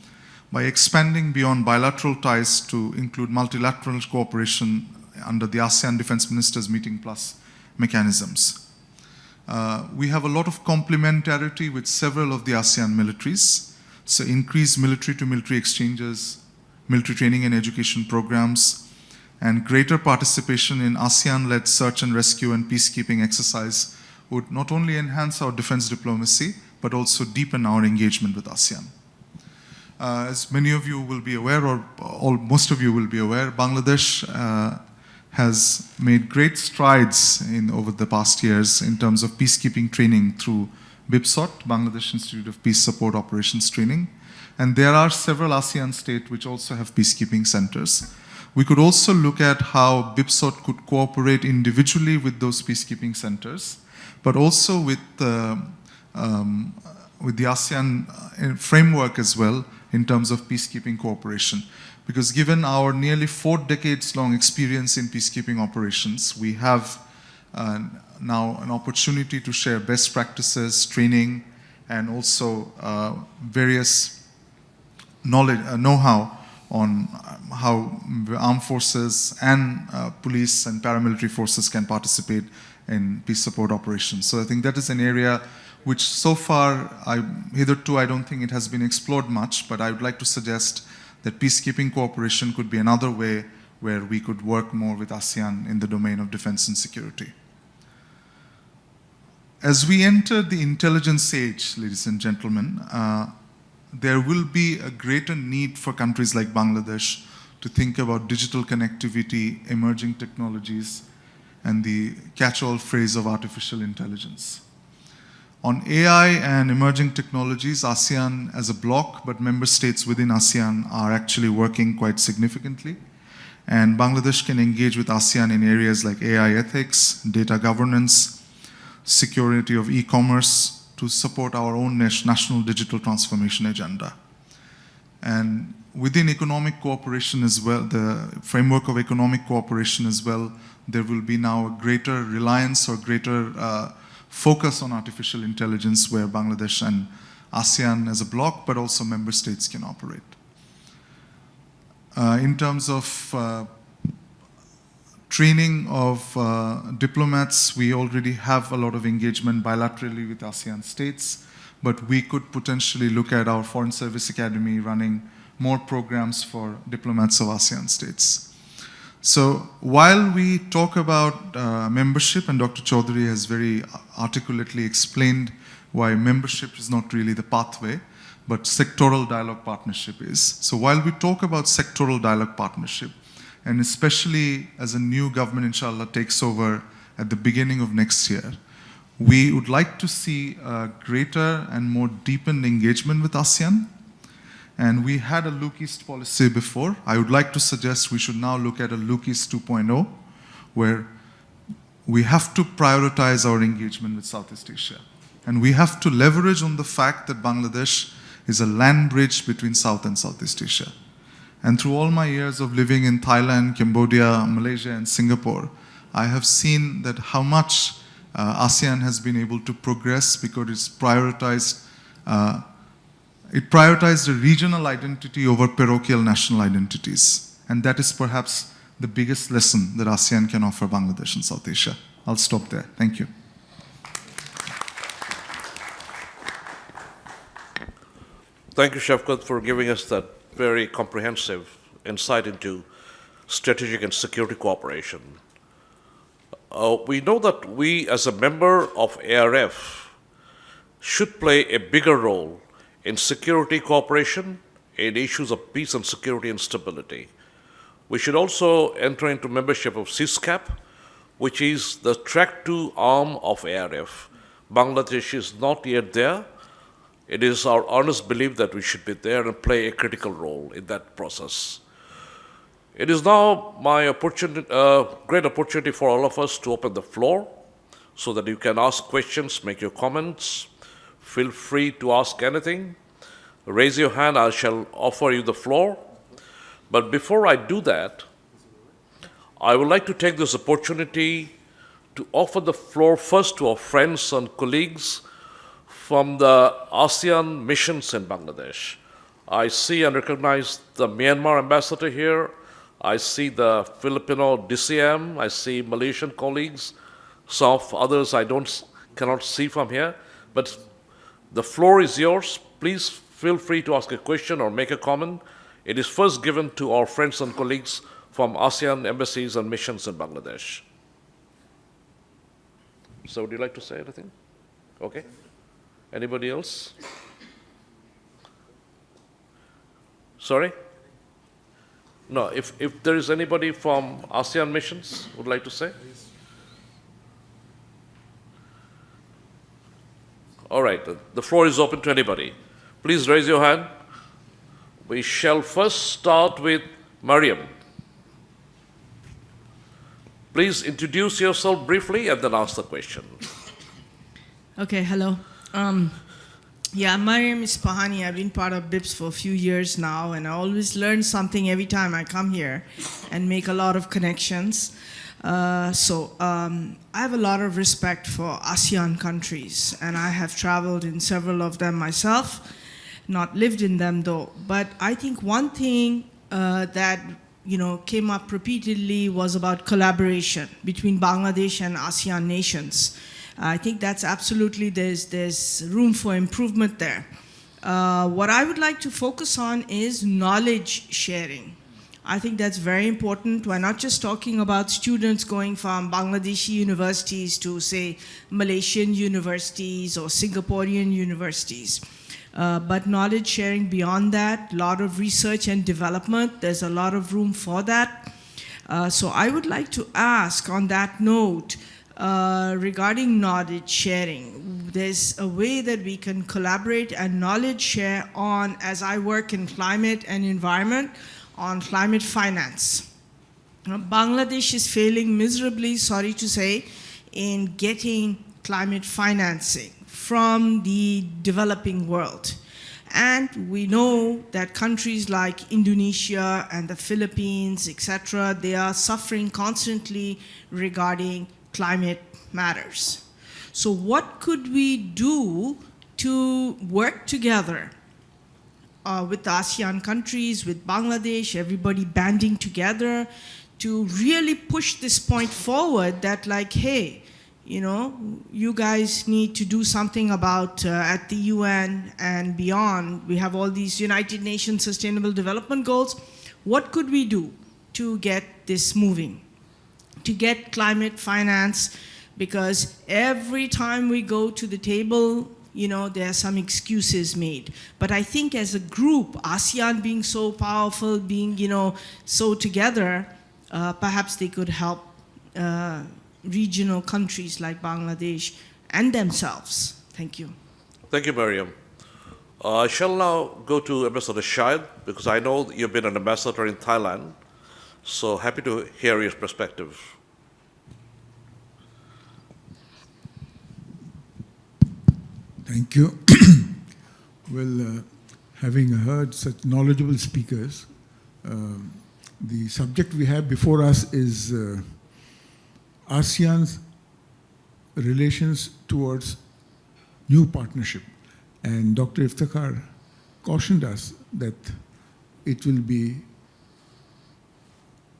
by expanding beyond bilateral ties to include multilateral cooperation under the ASEAN Defense Ministers Meeting Plus mechanisms. We have a lot of complementarity with several of the ASEAN militaries, so increased military-to-military exchanges, military training and education programs, and greater participation in ASEAN-led search and rescue and peacekeeping exercise would not only enhance our defense diplomacy, but also deepen our engagement with ASEAN. As many of you will be aware, or most of you will be aware, Bangladesh has made great strides over the past years in terms of peacekeeping training through BIPSS, Bangladesh Institute of Peace Support Operations Training. And there are several ASEAN states which also have peacekeeping centers. We could also look at how BIPSS could cooperate individually with those peacekeeping centers, but also with with the ASEAN framework as well in terms of peacekeeping cooperation. Because given our nearly 4 decades long experience in peacekeeping operations, we have now an opportunity to share best practices, training, and also various knowledge, know-how on how armed forces and police and paramilitary forces can participate in peace support operations. So I think that is an area which so far, hitherto I don't think it has been explored much, but I would like to suggest that peacekeeping cooperation could be another way where we could work more with ASEAN in the domain of defense and security. As we enter the intelligence age, ladies and gentlemen, there will be a greater need for countries like Bangladesh to think about digital connectivity, emerging technologies, and the catch-all phrase of artificial intelligence. On AI and emerging technologies, ASEAN as a bloc, but member states within ASEAN are actually working quite significantly. And Bangladesh can engage with ASEAN in areas like AI ethics, data governance, security of e-commerce to support our own national digital transformation agenda. And within economic cooperation as well, the framework of economic cooperation as well, there will be now a greater reliance or greater focus on artificial intelligence where Bangladesh and ASEAN as a bloc, but also member states can operate. In terms of training of diplomats, we already have a lot of engagement bilaterally with ASEAN states, but we could potentially look at our Foreign Service Academy running more programs for diplomats of ASEAN states. So while we talk about membership, and Dr. Chowdhury has very articulately explained why membership is not really the pathway, but sectoral dialogue partnership is. So while we talk about sectoral dialogue partnership, and especially as a new government, inshallah, takes over at the beginning of next year, we would like to see a greater and more deepened engagement with ASEAN. And we had a Look East policy before. I would like to suggest we should now look at a Look East 2.0, where we have to prioritize our engagement with Southeast Asia. And we have to leverage on the fact that Bangladesh is a land bridge between South and Southeast Asia. And through all my years of living in Thailand, Cambodia, Malaysia, and Singapore, I have seen that how much ASEAN has been able to progress because it's prioritized the regional identity over parochial national identities. And that is perhaps the biggest lesson that ASEAN can offer Bangladesh and South Asia. I'll stop there. Thank you. Thank you, Shafqat, for giving us that very comprehensive insight into strategic and security cooperation. We know that we, as a member of ARF, should play a bigger role in security cooperation in issues of peace and security and stability. We should also enter into membership of CISCAP, which is the track 2 arm of ARF. Bangladesh is not yet there. It is our earnest belief that we should be there and play a critical role in that process. It is now my great opportunity for all of us to open the floor so that you can ask questions, make your comments. Feel free to ask anything. Raise your hand, I shall offer you the floor. But before I do that, I would like to take this opportunity to offer the floor first to our friends and colleagues from the ASEAN missions in Bangladesh. I see and recognize the Myanmar ambassador here. I see the Filipino DCM. I see Malaysian colleagues. Some of others I cannot see from here. But the floor is yours. Please feel free to ask a question or make a comment. It is first given to our friends and colleagues from ASEAN embassies and missions in Bangladesh. So would you like to say anything? Okay. Anybody else? Sorry? No, if there is anybody from ASEAN missions would like to say? All right, the floor is open to anybody. Please raise your hand. We shall first start with Mariam. Please introduce yourself briefly and then ask the question. Okay, hello. Yeah, my name is Pahani. I've been part of BIPSS for a few years now, and I always learn something every time I come here and make a lot of connections. I have a lot of respect for ASEAN countries, and I have traveled in several of them myself, not lived in them though. But I think one thing that came up repeatedly was about collaboration between Bangladesh and ASEAN nations. I think that's absolutely, there's room for improvement there. What I would like to focus on is knowledge sharing. I think that's very important. We're not just talking about students going from Bangladeshi universities to, say, Malaysian universities or Singaporean universities. But knowledge sharing beyond that, a lot of research and development, there's a lot of room for that. So I would like to ask on that note, regarding knowledge sharing, there's a way that we can collaborate and knowledge share on, as I work in climate and environment, on climate finance. Bangladesh is failing miserably, sorry to say, in getting climate financing from the developing world. And we know that countries like Indonesia and the Philippines, etc., they are suffering constantly regarding climate matters. So what could we do to work together with the ASEAN countries, with Bangladesh, everybody banding together to really push this point forward that, like, hey, you guys need to do something about at the UN and beyond. We have all these United Nations Sustainable Development Goals. What could we do to get this moving, to get climate finance? Because every time we go to the table, there are some excuses made. But I think as a group, ASEAN being so powerful, being, so together, perhaps they could help regional countries like Bangladesh and themselves. Thank you. Thank you, Mariam. I shall now go to Ambassador Shahid, because I know that you've been an ambassador in Thailand. So happy to hear your perspective. Thank you. Well, having heard such knowledgeable speakers, the subject we have before us is ASEAN's relations towards new partnership. And Dr. Iftekhar cautioned us that it will be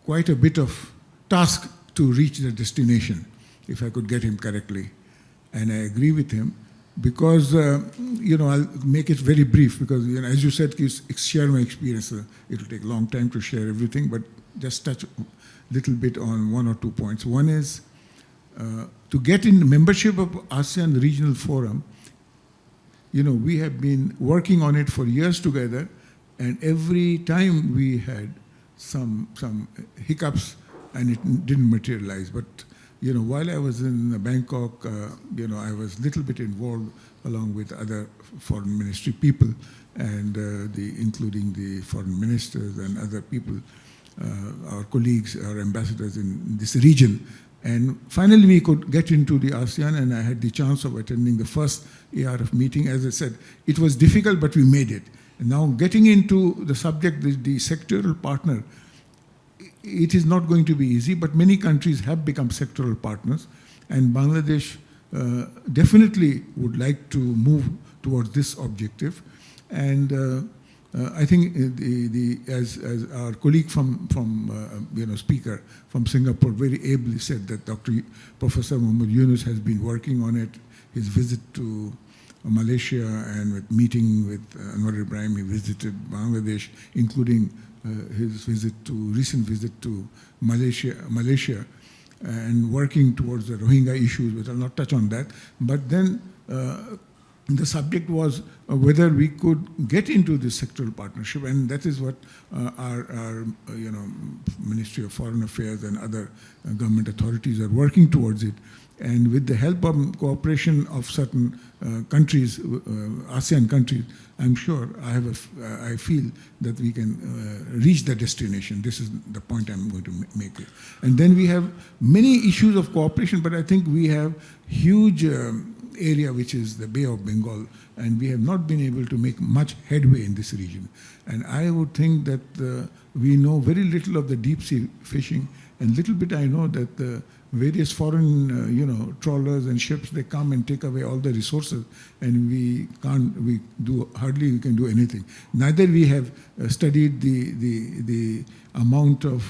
quite a bit of task to reach the destination, if I could get him correctly. And I agree with him. Because, I'll make it very brief because, as you said, share my experience. It'll take a long time to share everything, but just touch a little bit on one or 2 points. One is to get in membership of ASEAN Regional Forum. We have been working on it for years together, and every time we had some hiccups and it didn't materialize. But while I was in Bangkok, I was a little bit involved along with other foreign ministry people and including the foreign ministers and other people, our colleagues, our ambassadors in this region. And finally, we could get into the ASEAN, and I had the chance of attending the first ARF meeting. As I said, it was difficult, but we made it. And now getting into the subject, the sectoral partner, it is not going to be easy, but many countries have become sectoral partners, and Bangladesh definitely would like to move towards this objective. And I think as our colleague from speaker from Singapore very ably said that Professor Muhammad Yunus has been working on it. His visit to Malaysia and with meeting with Anwar Ibrahim, he visited Bangladesh, including his recent visit to Malaysia, and working towards the Rohingya issues, which I'll not touch on that. But then the subject was whether we could get into this sectoral partnership, and that is what our Ministry of Foreign Affairs and other government authorities are working towards it. And with the help of cooperation of certain countries, ASEAN countries, I'm sure I feel that we can reach the destination. This is the point I'm going to make it. And then we have many issues of cooperation, but I think we have huge area which is the Bay of Bengal, and we have not been able to make much headway in this region. And I would think that we know very little of the deep sea fishing, and little bit I know that the various foreign, trawlers and ships, they come and take away all the resources, and we can do anything. Neither we have studied the amount of,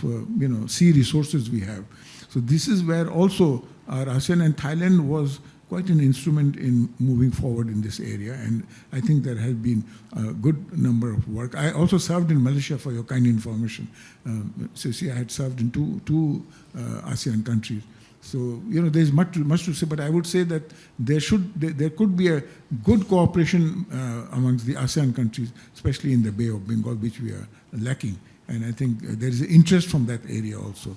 sea resources we have. So this is where also our ASEAN and Thailand was quite an instrument in moving forward in this area, and I think there has been a good number of work. I also served in Malaysia, for your kind information. I had served in two ASEAN countries. So, there's much to say, but I would say that there could be a good cooperation amongst the ASEAN countries, especially in the Bay of Bengal, which we are lacking. And I think there is interest from that area also.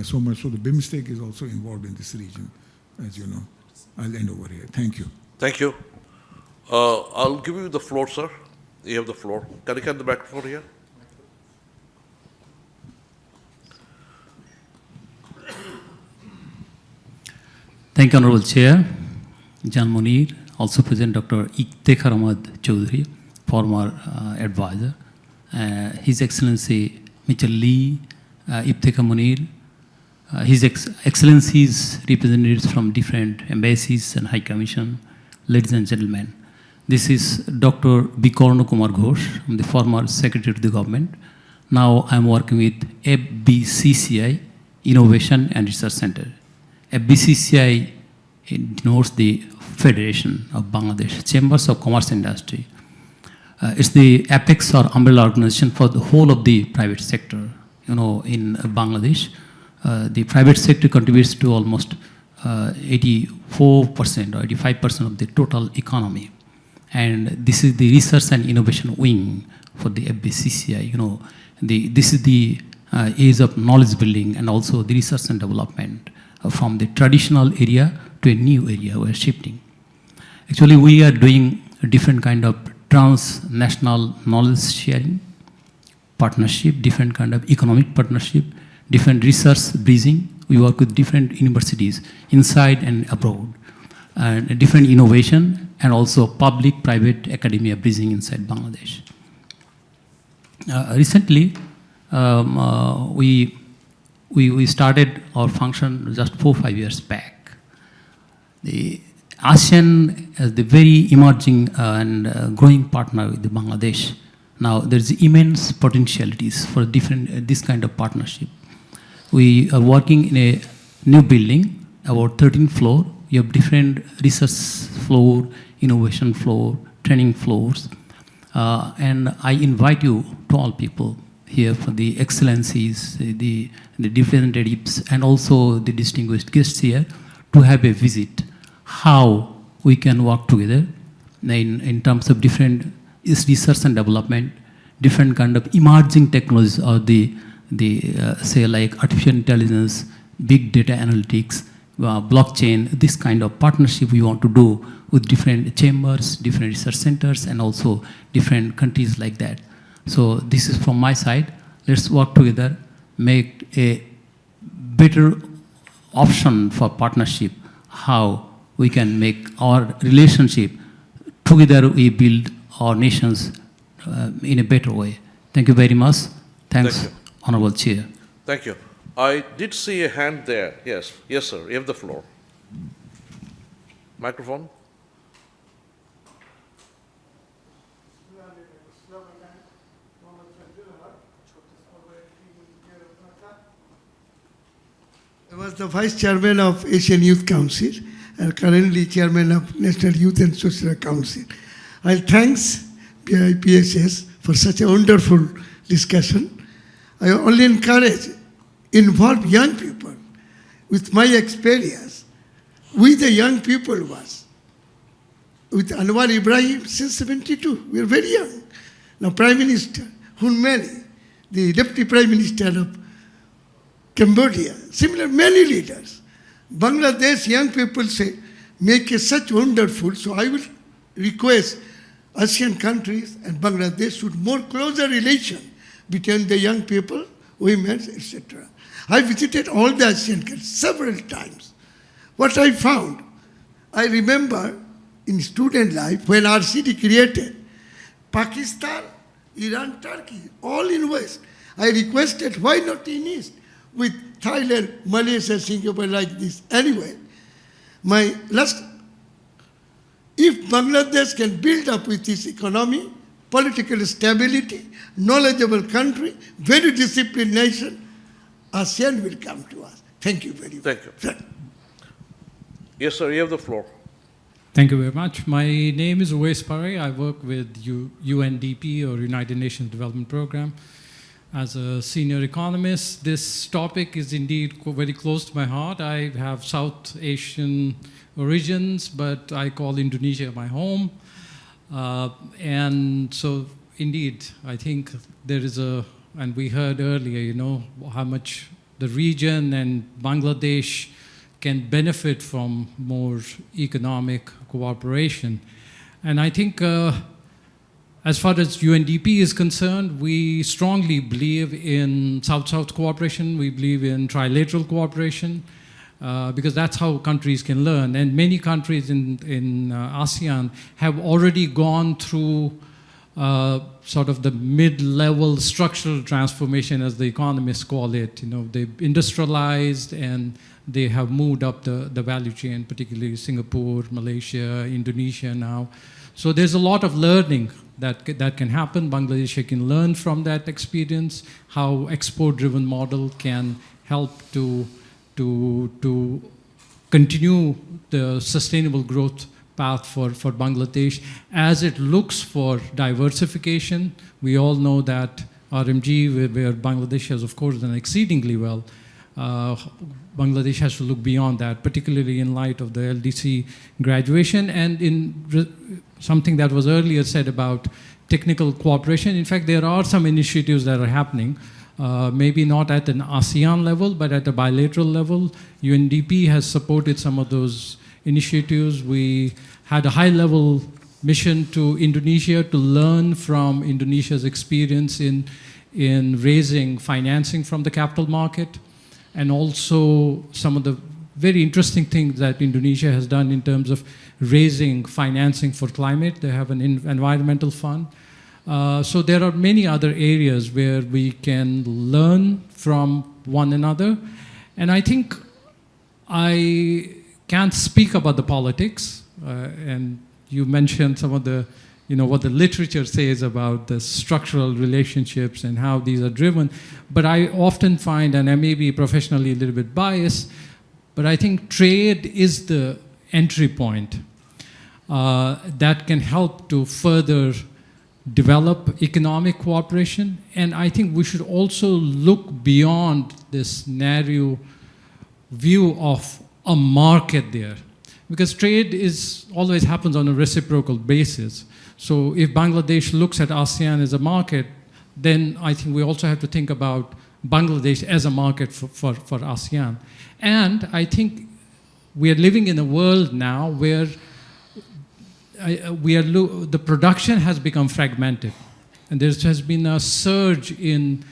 So much so the BIMSTEC is also involved in this region, as you know. I'll end over here. Thank you. Thank you. I'll give you the floor, sir. You have the floor. Can you get the microphone here? Thank you, Honorable Chair, Jan Munir, also present Dr. Iftekhar Ahmed Chowdhury, former advisor, His Excellency Mitchel Lee, Iftekhar Munir, His Excellencies, representatives from different embassies and High Commission, ladies and gentlemen. This is Dr. Bikorno Kumar Ghosh, I'm the former Secretary to the Government. Now I'm working with FBCCI, Innovation and Research Center. FBCCI denotes the Federation of Bangladesh Chambers of Commerce and Industry. It's the apex or umbrella organization for the whole of the private sector. In Bangladesh, the private sector contributes to almost 84% or 85% of the total economy. And this is the research and innovation wing for the FBCCI. This is the age of knowledge building and also the research and development from the traditional area to a new area we're shifting. Actually, we are doing a different kind of transnational knowledge sharing, partnership, different kind of economic partnership, different research bridging. We work with different universities inside and abroad, and different innovation, and also public-private academia bridging inside Bangladesh. Recently, we started our function just 4 or 5 years back. The ASEAN is the very emerging and growing partner with the Bangladesh. Now there's immense potentialities for this kind of partnership. We are working in a new building, about 13th floor. You have different research floor, innovation floor, training floors. And I invite you to all people here for the excellencies, the representatives, and also the distinguished guests here to have a visit. How we can work together in terms of different research and development, different kind of emerging technologies, or say like artificial intelligence, big data analytics, blockchain, this kind of partnership we want to do with different chambers, different research centers, and also different countries like that. So this is from my side. Let's work together, make a better option for partnership, how we can make our relationship together, we build our nations in a better way. Thank you very much. Thanks, Thank you. Honorable Chair. Thank you. I did see a hand there. Yes, yes, sir. You have the floor. Microphone. I was the Vice Chairman of Asian Youth Council and currently Chairman of National Youth and Social Council. I thanks BIPSS for such a wonderful discussion. I only encourage, involve young people. With my experience, we the young people was, with Anwar Ibrahim since 72, we are very young. Now Prime Minister Hun Manet, the Deputy Prime Minister of Cambodia, similar many leaders. Bangladesh young people say, make it such wonderful, so I will request ASEAN countries and Bangladesh should more closer relation between the young people, women, etc. I visited all the ASEAN countries several times. What I found, I remember in student life when RCD created, Pakistan, Iran, Turkey, all in West. I requested, why not in East? With Thailand, Malaysia, Singapore, like this. Anyway, if Bangladesh can build up with its economy, political stability, knowledgeable country, very disciplined nation, ASEAN will come to us. Thank you very much. Thank you. Yes, sir, you have the floor. Thank you very much. My name is Uwais Pare. I work with UNDP, or United Nations Development Program, as a senior economist. This topic is indeed very close to my heart. I have South Asian origins, but I call Indonesia my home. And so indeed, I think there is and we heard earlier, how much the region and Bangladesh can benefit from more economic cooperation. And I think as far as UNDP is concerned, we strongly believe in South-South cooperation. We believe in trilateral cooperation because that's how countries can learn. And many countries in ASEAN have already gone through sort of the mid-level structural transformation, as the economists call it. They've industrialized and they have moved up the value chain, particularly Singapore, Malaysia, Indonesia now. So there's a lot of learning that can happen. Bangladesh can learn from that experience, how export-driven model can help to continue the sustainable growth path for Bangladesh as it looks for diversification. We all know that RMG, where Bangladesh has, of course, done exceedingly well, Bangladesh has to look beyond that, particularly in light of the LDC graduation and in something that was earlier said about technical cooperation. In fact, there are some initiatives that are happening, maybe not at an ASEAN level, but at a bilateral level. UNDP has supported some of those initiatives. We had a high-level mission to Indonesia to learn from Indonesia's experience in raising financing from the capital market, and also some of the very interesting things that Indonesia has done in terms of raising financing for climate. They have an environmental fund. So there are many other areas where we can learn from one another. And I think I can't speak about the politics. And you mentioned some of the, what the literature says about the structural relationships and how these are driven. But I often find, and I may be professionally a little bit biased, but I think trade is the entry point that can help to further develop economic cooperation. And I think we should also look beyond this narrow view of a market there. Because trade always happens on a reciprocal basis. So if Bangladesh looks at ASEAN as a market, then I think we also have to think about Bangladesh as a market for ASEAN. And I think we are living in a world now where the production has become fragmented. And there has been a surge in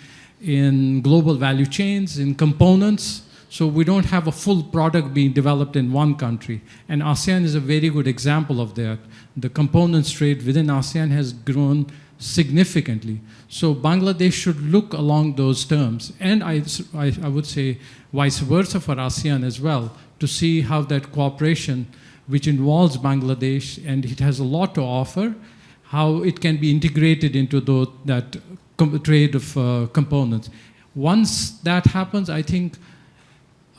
global value chains, in components. So we don't have a full product being developed in one country. And ASEAN is a very good example of that. The components trade within ASEAN has grown significantly. So Bangladesh should look along those terms. And I would say vice versa for ASEAN as well, to see how that cooperation, which involves Bangladesh, and it has a lot to offer, how it can be integrated into that trade of components. Once that happens, I think,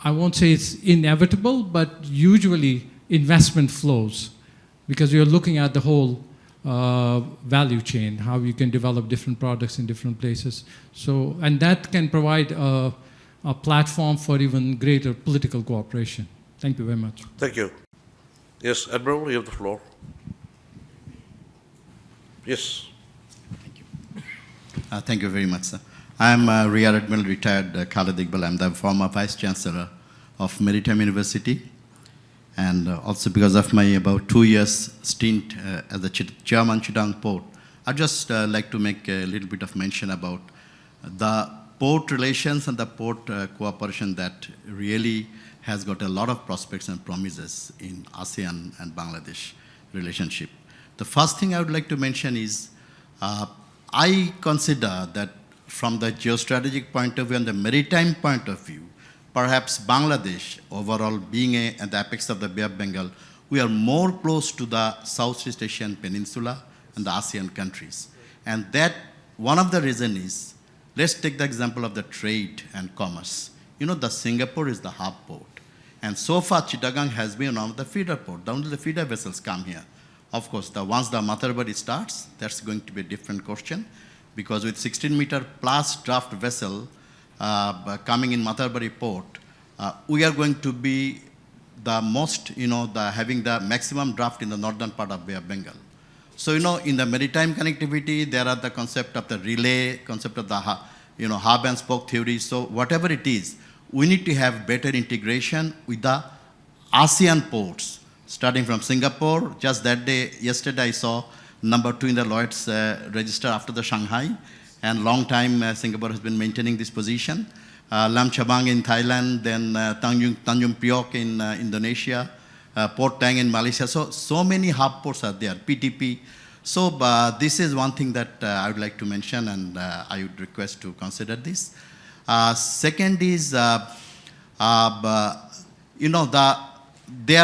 I won't say it's inevitable, but usually investment flows, because you're looking at the whole value chain, how you can develop different products in different places. So, and that can provide a platform for even greater political cooperation. Thank you very much. Thank you. Yes, Admiral, you have the floor. Yes. Thank you. Thank you very much, sir. I'm Rear Admiral retired Khalid Iqbal. I'm the former Vice Chancellor of Maritime University. And also because of my about 2 years stint as the Chairman Chittagong Port, I'd just like to make a little bit of mention about the port relations and the port cooperation that really has got a lot of prospects and promises in ASEAN and Bangladesh relationship. The first thing I would like to mention is I consider that from the geostrategic point of view and the maritime point of view, perhaps Bangladesh overall being at the apex of the Bay of Bengal, we are more close to the Southeast Asian peninsula and the ASEAN countries. And that one of the reasons is, let's take the example of the trade and commerce. You know, the Singapore is the hub port. And so far, Chittagong has been one of the feeder port. Only the feeder vessels come here. Of course, once the Matarbari starts, that's going to be a different question, because with 16-meter plus draft vessel coming in Matarbari port, we are going to be the most, having the maximum draft in the northern part of Bay of Bengal. So, in the maritime connectivity, there are the concept of the relay, concept of the, hub and spoke theory. So, whatever it is, we need to have better integration with the ASEAN ports, starting from Singapore. Just that day, yesterday I saw number 2 in the Lloyd's register after the Shanghai, and long time Singapore has been maintaining this position. Lam Chabang in Thailand, then Tanjung Priok in Indonesia, Port Tang in Malaysia. So many hub ports are there, PTP. So this is one thing that I would like to mention, and I would request to consider this. Second is, there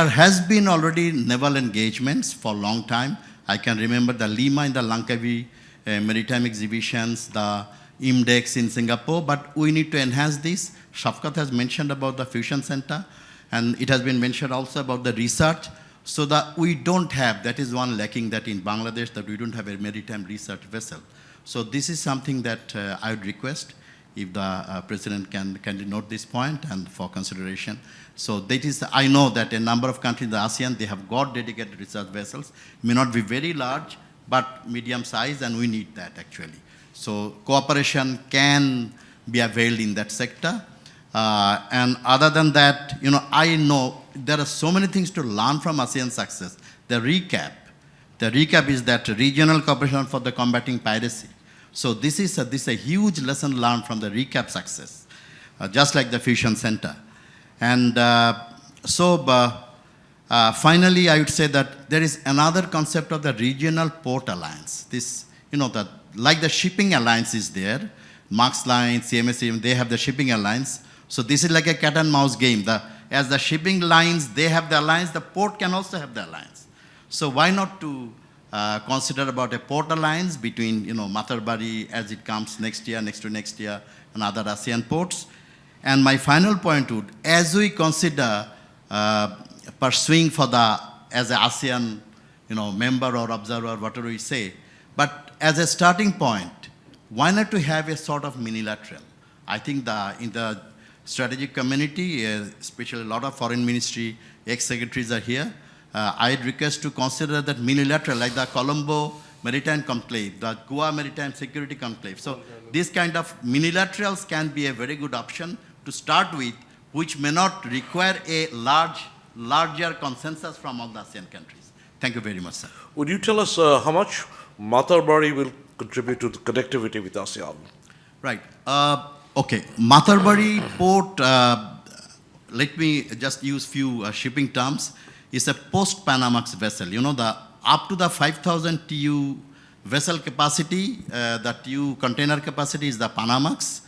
has been already naval engagements for a long time. I can remember the Lima in the Langkawi maritime exhibitions, the IMDEX in Singapore, but we need to enhance this. Shafqat has mentioned about the fusion center, and it has been mentioned also about the research, so that we don't have, that is one lacking that in Bangladesh, that we don't have a maritime research vessel. So this is something that I would request if the President can note this point and for consideration. So that is, I know that a number of countries in the ASEAN, they have got dedicated research vessels, may not be very large, but medium size, and we need that actually. So cooperation can be availed in that sector. And other than that, I know there are so many things to learn from ASEAN success. The recap is that regional cooperation for the combating piracy. So this is a huge lesson learned from the recap success, just like the fusion center. And finally, I would say that there is another concept of the regional port alliance. This, like the shipping alliance is there, Marks Line, CMS, they have the shipping alliance. So this is like a cat and mouse game. As the shipping lines, they have the alliance, the port can also have the alliance. So why not to consider about a port alliance between, Matarbari as it comes next year, next to next year, and other ASEAN ports. And my final point would, as we consider pursuing for as an ASEAN, member or observer, whatever we say, but as a starting point, why not to have a sort of minilateral? I think in the strategic community, especially a lot of foreign ministry ex-secretaries are here. I'd request to consider that minilateral, like the Colombo Maritime Conclave, the Goa Maritime Security Conclave. So these kind of minilaterals can be a very good option to start with, which may not require a larger consensus from all the ASEAN countries. Thank you very much, sir. Would you tell us how much Matarbari will contribute to the connectivity with ASEAN? Right. Okay. Matarbari port, let me just use few shipping terms. Is a post-Panamax vessel. Up to the 5,000 TEU vessel capacity, the TEU container capacity is the Panamax.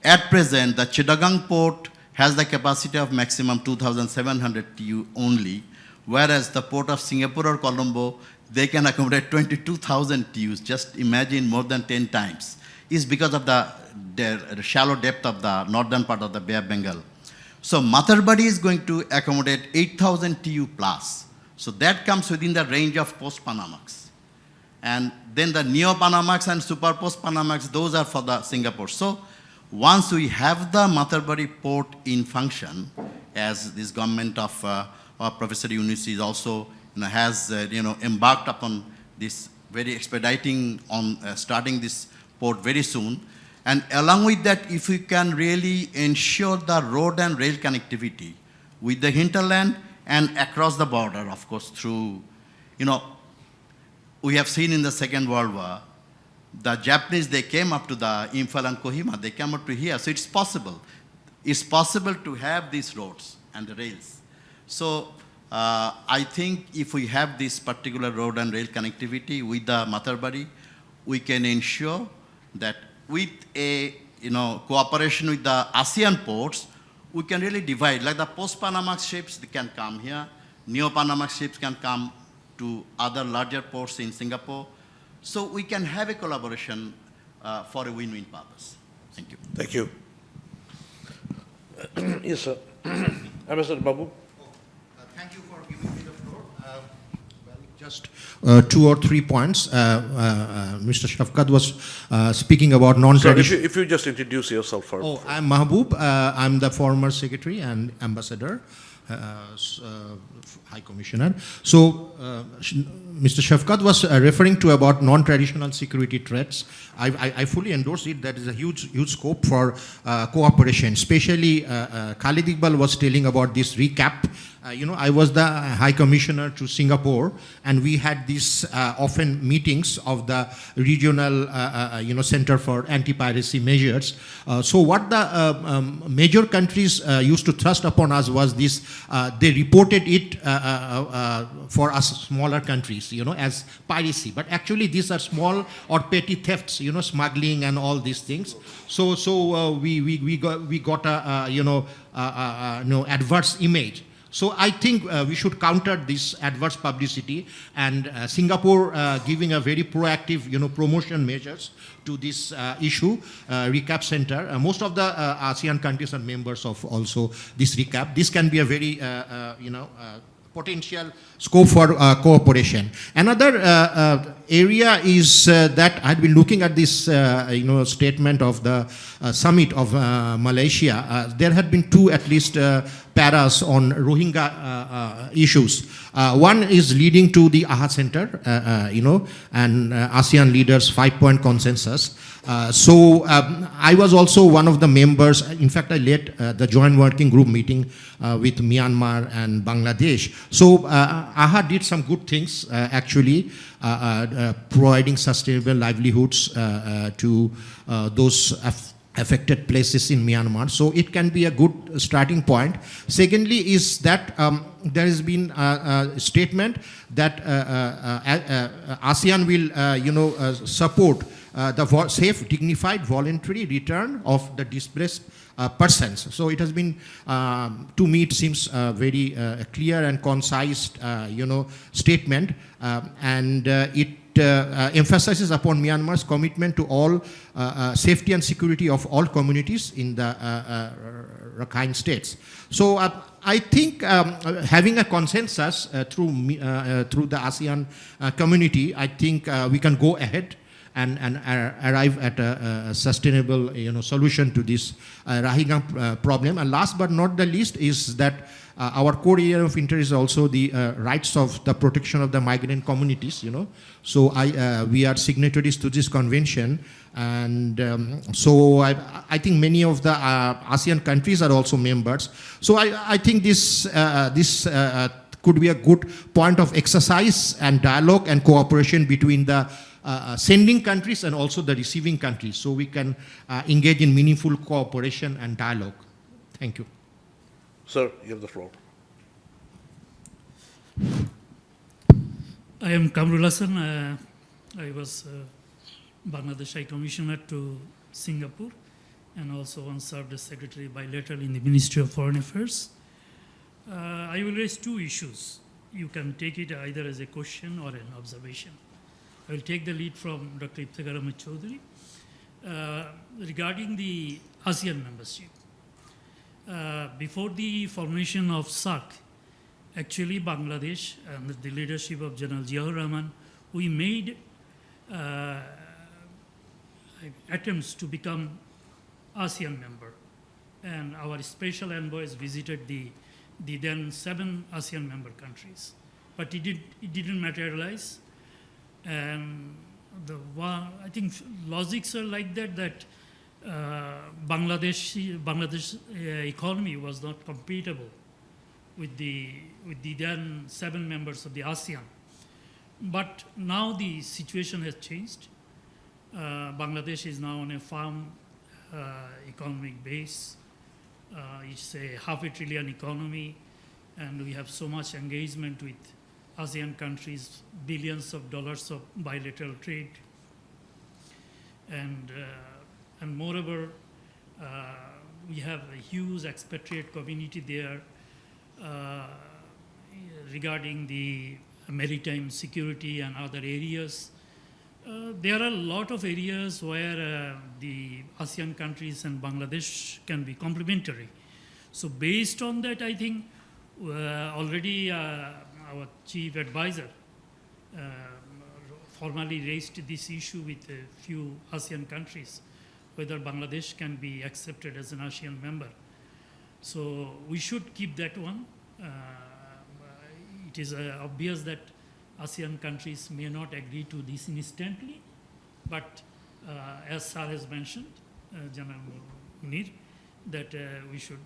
At present, the Chittagong port has the capacity of maximum 2,700 TEU only, whereas the port of Singapore or Colombo, they can accommodate 22,000 TEUs. Just imagine more than 10 times. It's because of the shallow depth of the northern part of the Bay of Bengal. So Matarbari is going to accommodate 8,000 TEU plus. So that comes within the range of post-Panamax. And then the Neo-Panamax and Super Post-Panamax, those are for the Singapore. So once we have the Matarbari port in function, as this government of Professor Yunus is also has embarked upon this very expediting on starting this port very soon. And along with that, if we can really ensure the road and rail connectivity with the hinterland and across the border, of course, through, we have seen in the Second World War, the Japanese, they came up to the Imphal and Kohima, they came up to here. So it's possible. It's possible to have these roads and the rails. So I think if we have this particular road and rail connectivity with the Matarbari, we can ensure that with a cooperation with the ASEAN ports, we can really divide. Like the post-Panamax ships, they can come here. Neo-Panamax ships can come to other larger ports in Singapore. So we can have a collaboration for a win-win purpose. Thank you. Thank you. Yes, sir. Ambassador Babu. Thank you for giving me the floor. Just 2 or 3 points. Mr. Shafqat was speaking about Sir, non-traditional. if you just introduce yourself first. Oh, I'm Mahbub. I'm the former secretary and ambassador, High Commissioner. So, Mr. Shafqat was referring to about non-traditional security threats. I fully endorse it. That is a huge scope for cooperation. Especially, Khalid Iqbal was telling about this recap. I was the High Commissioner to Singapore, and we had these often meetings of the regional, Center for Anti-Piracy Measures. So what the major countries used to thrust upon us was this, they reported it for us smaller countries, as piracy. But actually these are small or petty thefts, smuggling and all these things. So we got a, adverse image. So I think we should counter this adverse publicity, and Singapore giving a very proactive, promotion measures to this issue, recap center. Most of the ASEAN countries are members of also this recap. This can be a very, potential scope for cooperation. Another area is that I've been looking at this, statement of the summit of Malaysia. There had been 2 at least paras on Rohingya issues. One is leading to the AHA Center, and ASEAN leaders' 5-point consensus. So I was also one of the members. In fact, I led the joint working group meeting with Myanmar and Bangladesh. So AHA did some good things, actually, providing sustainable livelihoods to those affected places in Myanmar. So it can be a good starting point. Secondly is that there has been a statement that ASEAN will, support the safe, dignified, voluntary return of the displaced persons. So it has been, to me, it seems very clear and concise, statement, and it emphasizes upon Myanmar's commitment to all safety and security of all communities in the Rakhine states. So I think having a consensus through the ASEAN community, I think we can go ahead and arrive at a sustainable solution to this Rohingya problem. And last but not the least is that our core area of interest is also the rights of the protection of the migrant communities, So we are signatories to this convention, and so I think many of the ASEAN countries are also members. So I think this could be a good point of exercise and dialogue and cooperation between the sending countries and also the receiving countries, so we can engage in meaningful cooperation and dialogue. Thank you. Sir, you have the floor. I am Kamrul Hassan. I was Bangladesh High Commissioner to Singapore, and also once served as Secretary bilateral in the Ministry of Foreign Affairs. I will raise 2 issues. You can take it either as a question or an observation. I will take the lead from Dr. Iftekhar Ahmed Chowdhury. Regarding the ASEAN membership, before the formation of SAARC, actually Bangladesh and the leadership of General Ziaur Rahman, we made attempts to become ASEAN member. And our special envoys visited the then 7 ASEAN member countries. But it didn't materialize. And I think logics are like that Bangladesh economy was not compatible with the then 7 members of the ASEAN. But now the situation has changed. Bangladesh is now on a firm economic base. It's a $500 billion economy, and we have so much engagement with ASEAN countries, billions of dollars of bilateral trade. And moreover, we have a huge expatriate community there regarding the maritime security and other areas. There are a lot of areas where the ASEAN countries and Bangladesh can be complementary. So based on that, I think already our chief advisor formally raised this issue with a few ASEAN countries, whether Bangladesh can be accepted as an ASEAN member. So we should keep that one. It is obvious that ASEAN countries may not agree to this instantly, but as Sir has mentioned, General Munir, that we should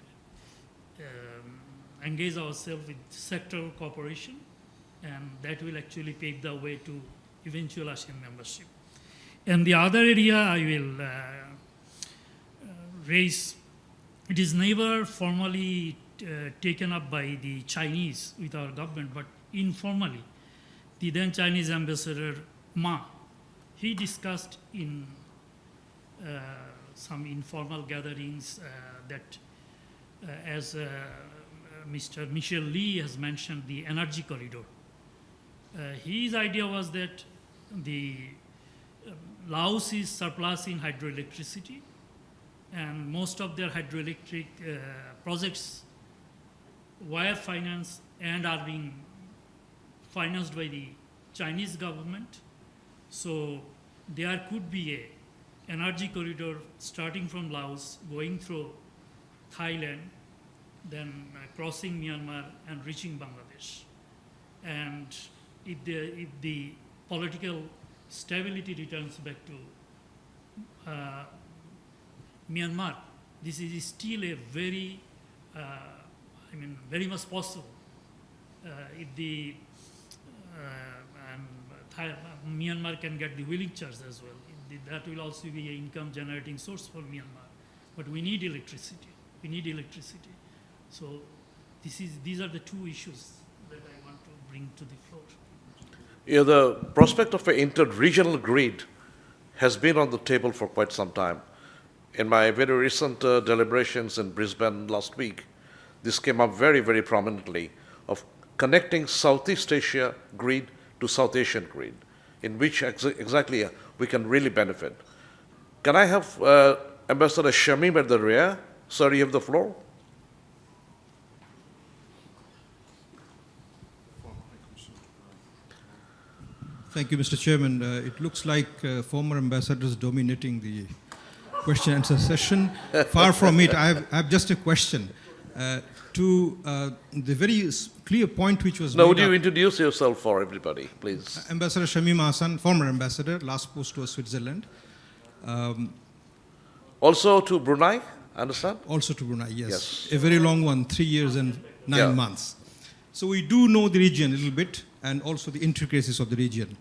engage ourselves with sectoral cooperation, and that will actually pave the way to eventual ASEAN membership. And the other area I will raise, it is never formally taken up by the Chinese with our government, but informally. The then Chinese ambassador Ma, he discussed in some informal gatherings that as Mr. Mitchel Lee has mentioned, the energy corridor. His idea was that the Laos is surplus in hydroelectricity, and most of their hydroelectric projects were financed and are being financed by the Chinese government. So there could be a energy corridor starting from Laos, going through Thailand, then crossing Myanmar and reaching Bangladesh. And if the political stability returns back to Myanmar, this is still a very, very much possible. If the Myanmar can get the wheeling charge as well, that will also be an income generating source for Myanmar. But we need electricity. We need electricity. So these are the two issues that I want to bring to the floor. Yeah, the prospect of an inter-regional grid has been on the table for quite some time. In my very recent deliberations in Brisbane last week, this came up very, very prominently, of connecting Southeast Asia grid to South Asian grid, in which exactly we can really benefit. Can I have Ambassador Shamim at the rear? Sir, you have the floor. Thank you, Mr. Chairman. It looks like former ambassadors dominating the question and answer session. Far from it, I have just a question. To the very clear point which was Now, would you introduce yourself for everybody, please? Ambassador Shamim Hassan, former ambassador, last post was Switzerland. Also to Brunei, understand? Also to Brunei, yes. A very long one, 3 years and 9 months. So we do know the region a little bit, and also the intricacies of the region.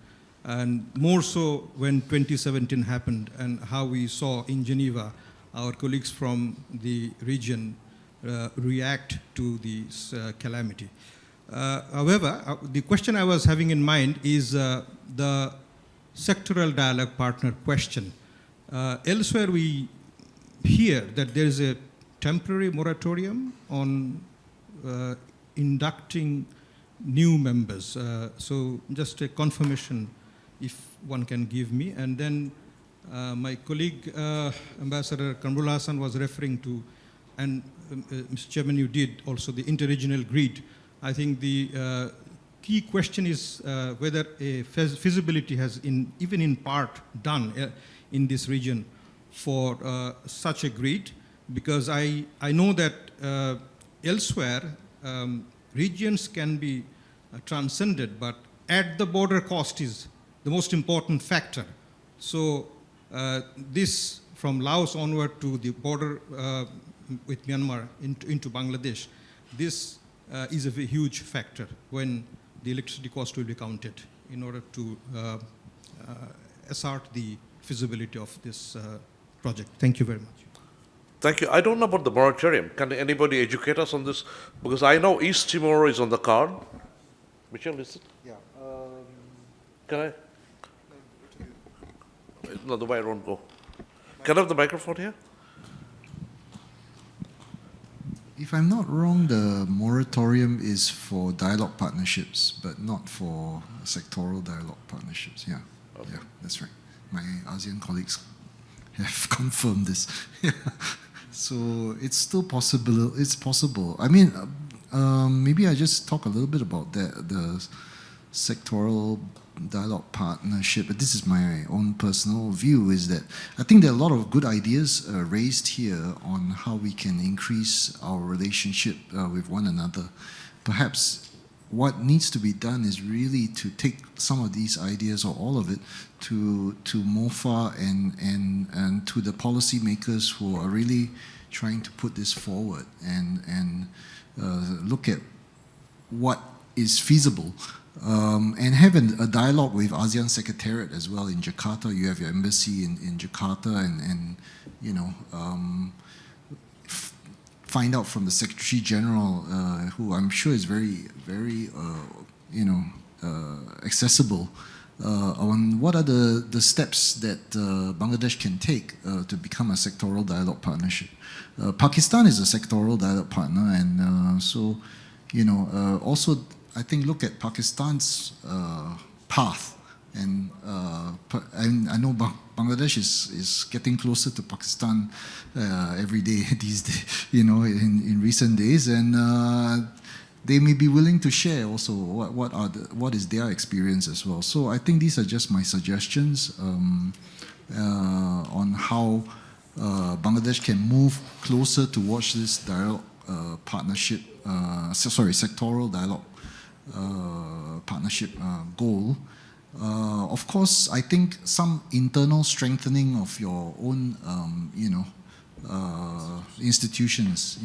And more so when 2017 happened and how we saw in Geneva our colleagues from the region react to this calamity. However, the question I was having in mind is the sectoral dialogue partner question. Elsewhere we hear that there is a temporary moratorium on inducting new members. So just a confirmation if one can give me. And then my colleague, Ambassador Kamrul Hassan, was referring to, and Mr. Chairman, you did also, the interregional grid. I think the key question is whether a feasibility has even in part done in this region for such a grid, because I know that elsewhere regions can be transcended, but at the border cost is the most important factor. So this from Laos onward to the border with Myanmar into Bangladesh, this is a huge factor when the electricity cost will be counted in order to assert the feasibility of this project. Thank you very much. Thank you. I don't know about the moratorium. Can anybody educate us on this? Because I know East Timor is on the card. Mitchel, is it? Yeah. Can I? No, the way I won't go. Can I have the microphone here? If I'm not wrong, the moratorium is for dialogue partnerships, but not for sectoral dialogue partnerships. Yeah, Okay. yeah, that's right. My ASEAN colleagues have confirmed this. Yeah. So it's still possible. It's possible. I mean, maybe I just talk a little bit about the sectoral dialogue partnership. But this is my own personal view, is that I think there are a lot of good ideas raised here on how we can increase our relationship with one another. Perhaps what needs to be done is really to take some of these ideas, or all of it, to MOFA and to the policymakers who are really trying to put this forward and look at what is feasible. And have a dialogue with ASEAN Secretariat as well in Jakarta. You have your embassy in Jakarta, and you know, find out from the Secretary General, who I'm sure is very accessible, on what are the steps that Bangladesh can take to become a sectoral dialogue partnership. Pakistan is a sectoral dialogue partner, and so also, I think, look at Pakistan's path, and I know Bangladesh is getting closer to Pakistan every day these days, in recent days, and they may be willing to share also what is their experience as well. So I think these are just my suggestions on how Bangladesh can move closer towards this dialogue partnership, sectoral dialogue partnership goal. Of course, I think some internal strengthening of your own, institutions,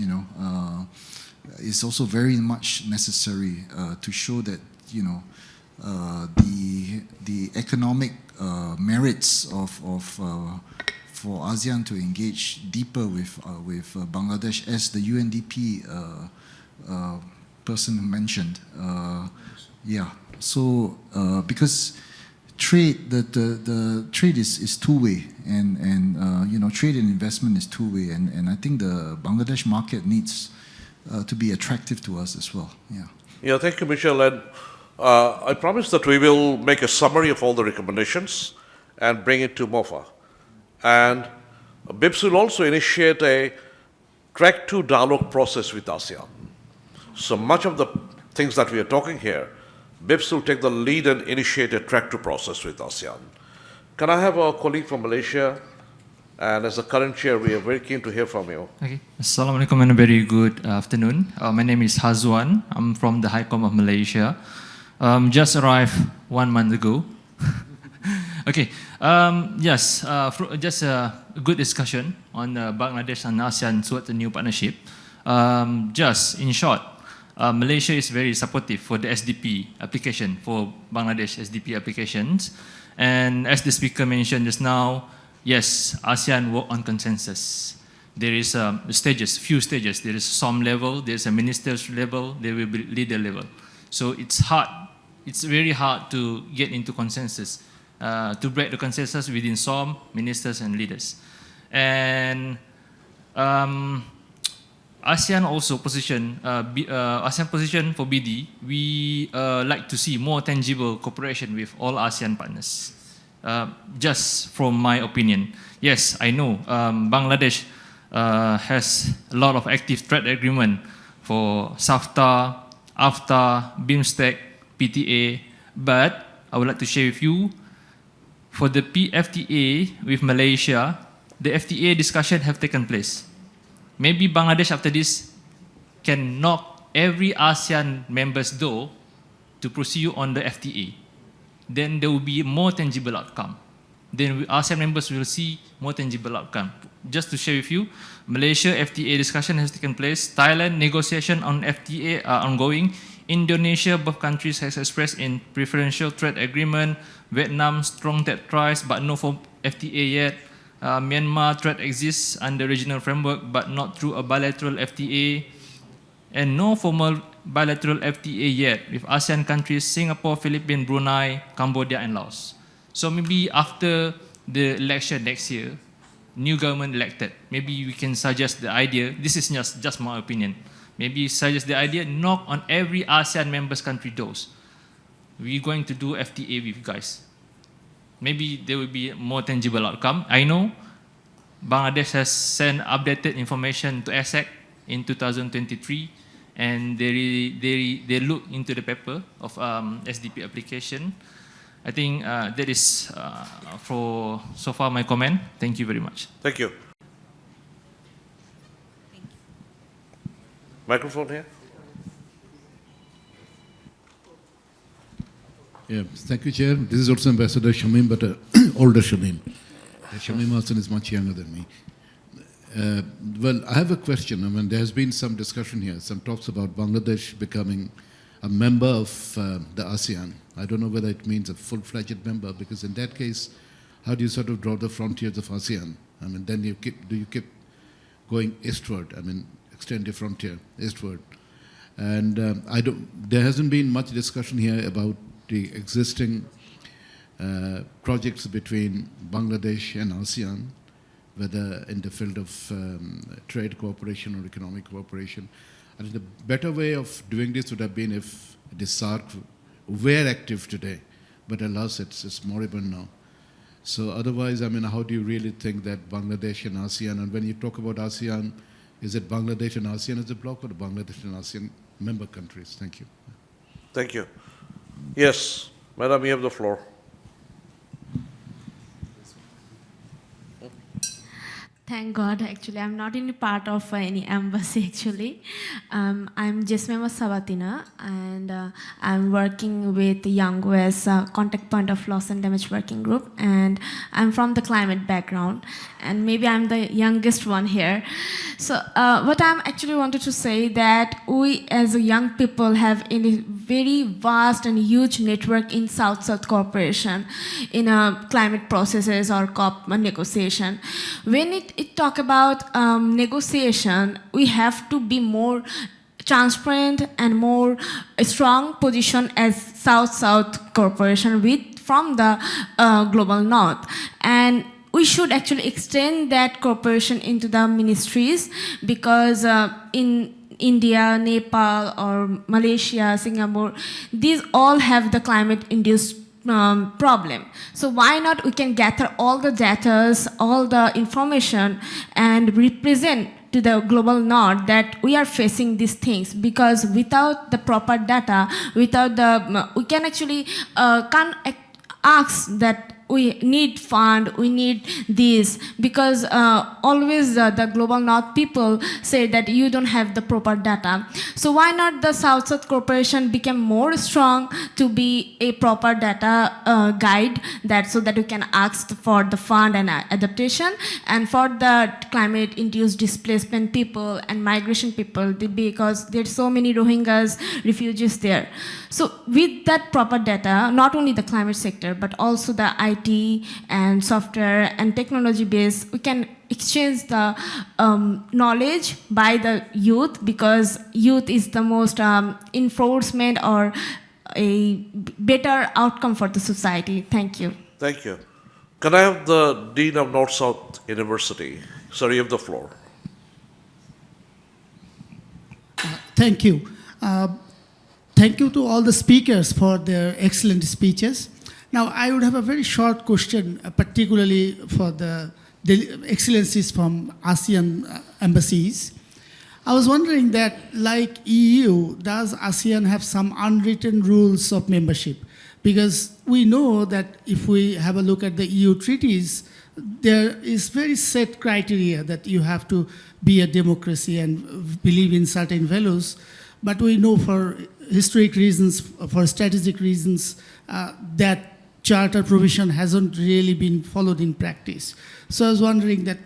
is also very much necessary to show that the economic merits for ASEAN to engage deeper with Bangladesh, as the UNDP person mentioned. So because trade, the trade is two-way, and trade and investment is two-way, and I think the Bangladesh market needs to be attractive to us as well. Yeah, thank you, Mitchel. And I promise that we will make a summary of all the recommendations and bring it to MOFA. And BIPSS will also initiate a track 2 dialogue process with ASEAN. So much of the things that we are talking here, BIPSS will take the lead and initiate a track 2 process with ASEAN. Can I have a colleague from Malaysia? And as the current chair, we are very keen to hear from you. Okay. Assalamualaikum and a very good afternoon. My name is Hazwan. I'm from the High Comm of Malaysia. Just arrived 1 month ago. Okay. Just a good discussion on Bangladesh and ASEAN towards the new partnership. Just in short, Malaysia is very supportive for the SDP application, for Bangladesh SDP applications. And as the speaker mentioned just now, yes, ASEAN work on consensus. There is few stages. There is SOM level, there is a ministers level, there will be leader level. So it's hard. It's very hard to get into consensus, to break the consensus within SOM, ministers and leaders. And ASEAN also position, ASEAN position for BD, we like to see more tangible cooperation with all ASEAN partners. Just from my opinion, yes, I know Bangladesh has a lot of active trade agreement for SAFTA, AFTA, BIMSTEC, PTA, but I would like to share with you, for the FTA with Malaysia, the FTA discussion have taken place. Maybe Bangladesh after this can knock every ASEAN member's door to pursue on the FTA. Then there will be more tangible outcome. Then ASEAN members will see more tangible outcome. Just to share with you, Malaysia FTA discussion has taken place. Thailand negotiation on FTA are ongoing. Indonesia, both countries has expressed in preferential trade agreement. Vietnam, strong trade ties, but no FTA yet. Myanmar threat exists under regional framework, but not through a bilateral FTA, and no formal bilateral FTA yet with ASEAN countries, Singapore, Philippines, Brunei, Cambodia, and Laos. So maybe after the election next year, new government elected, maybe we can suggest the idea, this is just my opinion, maybe suggest the idea, knock on every ASEAN members country doors. We're going to do FTA with you guys. Maybe there will be a more tangible outcome. I know Bangladesh has sent updated information to ASEC in 2023, and they look into the paper of SDP application. I think that is for so far my comment. Thank you very much. Thank you. Microphone here. Yeah, thank you, Chair. This is also Ambassador Shamim, but older Shamim. Shamim Hassan is much younger than me. Well, I have a question. I mean, there has been some discussion here, some talks about Bangladesh becoming a member of the ASEAN. I don't know whether it means a full-fledged member, because in that case, how do you sort of draw the frontiers of ASEAN? I mean, then do you keep going eastward? I mean, extend your frontier eastward. And there hasn't been much discussion here about the existing projects between Bangladesh and ASEAN, whether in the field of trade cooperation or economic cooperation. I think the better way of doing this would have been if the SAARC were active today, but alas, it's moribund now. So otherwise, I mean, how do you really think that Bangladesh and ASEAN, and when you talk about ASEAN, is it Bangladesh and ASEAN as a bloc or the Bangladesh and ASEAN member countries? Thank you. Thank you. Yes, Madam, you have the floor. Thank God, actually, I'm not in part of any embassy, actually. I'm Jesmema Sabatina, and I'm working with Young West Contact Point of Loss and Damage Working Group, and I'm from the climate background, and maybe I'm the youngest one here. So what I'm actually wanted to say that we as a young people have a very vast and huge network in South-South cooperation in climate processes or COP negotiation. When it talk about negotiation, we have to be more transparent and more strong position as South-South cooperation from the global north. And we should actually extend that cooperation into the ministries, because in India, Nepal, or Malaysia, Singapore, these all have the climate-induced problem. So why not we can gather all the data, all the information, and represent to the global north that we are facing these things, because without the proper data, without the, we can actually can't ask that we need fund, we need this, because always the global north people say that you don't have the proper data. So why not the South-South cooperation become more strong to be a proper data guide, that so that we can ask for the fund and adaptation, and for the climate-induced displacement people and migration people, because there's so many Rohingyas refugees there. So with that proper data, not only the climate sector, but also the IT and software and technology base, we can exchange the knowledge by the youth, because youth is the most enforcement or a better outcome for the society. Thank you. Thank you. Can I have the Dean of North-South University? Sir, you have the floor. Thank you. Thank you to all the speakers for their excellent speeches. Now, I would have a very short question, particularly for the excellencies from ASEAN embassies. I was wondering that, like EU, does ASEAN have some unwritten rules of membership? Because we know that if we have a look at the EU treaties, there is very set criteria that you have to be a democracy and believe in certain values. But we know for historic reasons, for strategic reasons, that charter provision hasn't really been followed in practice. So I was wondering that,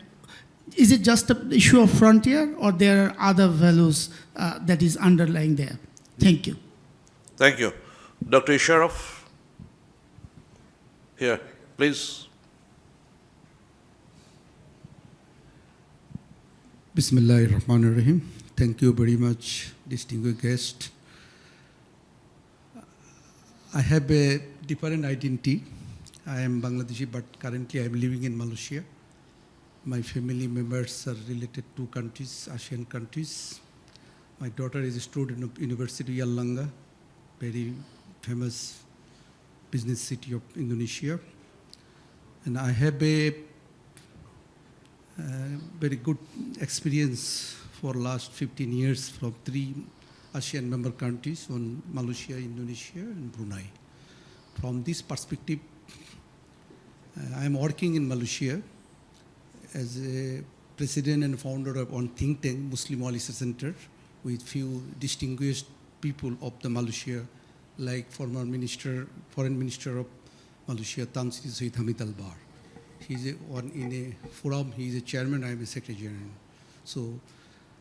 is it just an issue of frontier, or there are other values that is underlying there? Thank you. Thank you. Dr. Isharaf, here, please. Bismillahirrahmanirrahim. Thank you very much, distinguished guest. I have a different identity. I am Bangladeshi, but currently I am living in Malaysia. My family members are related to countries, ASEAN countries. My daughter is a student of University of Yalanga, very famous business city of Indonesia. And I have a very good experience for last 15 years from 3 ASEAN member countries on Malaysia, Indonesia, and Brunei. From this perspective, I am working in Malaysia as a president and founder of one think tank, Muslim Malaysia Center, with few distinguished people of the Malaysia, like former foreign minister of Malaysia, Tan Sri Syed Hamid Albar. He's one in a forum, he is a chairman, I am a secretary general. So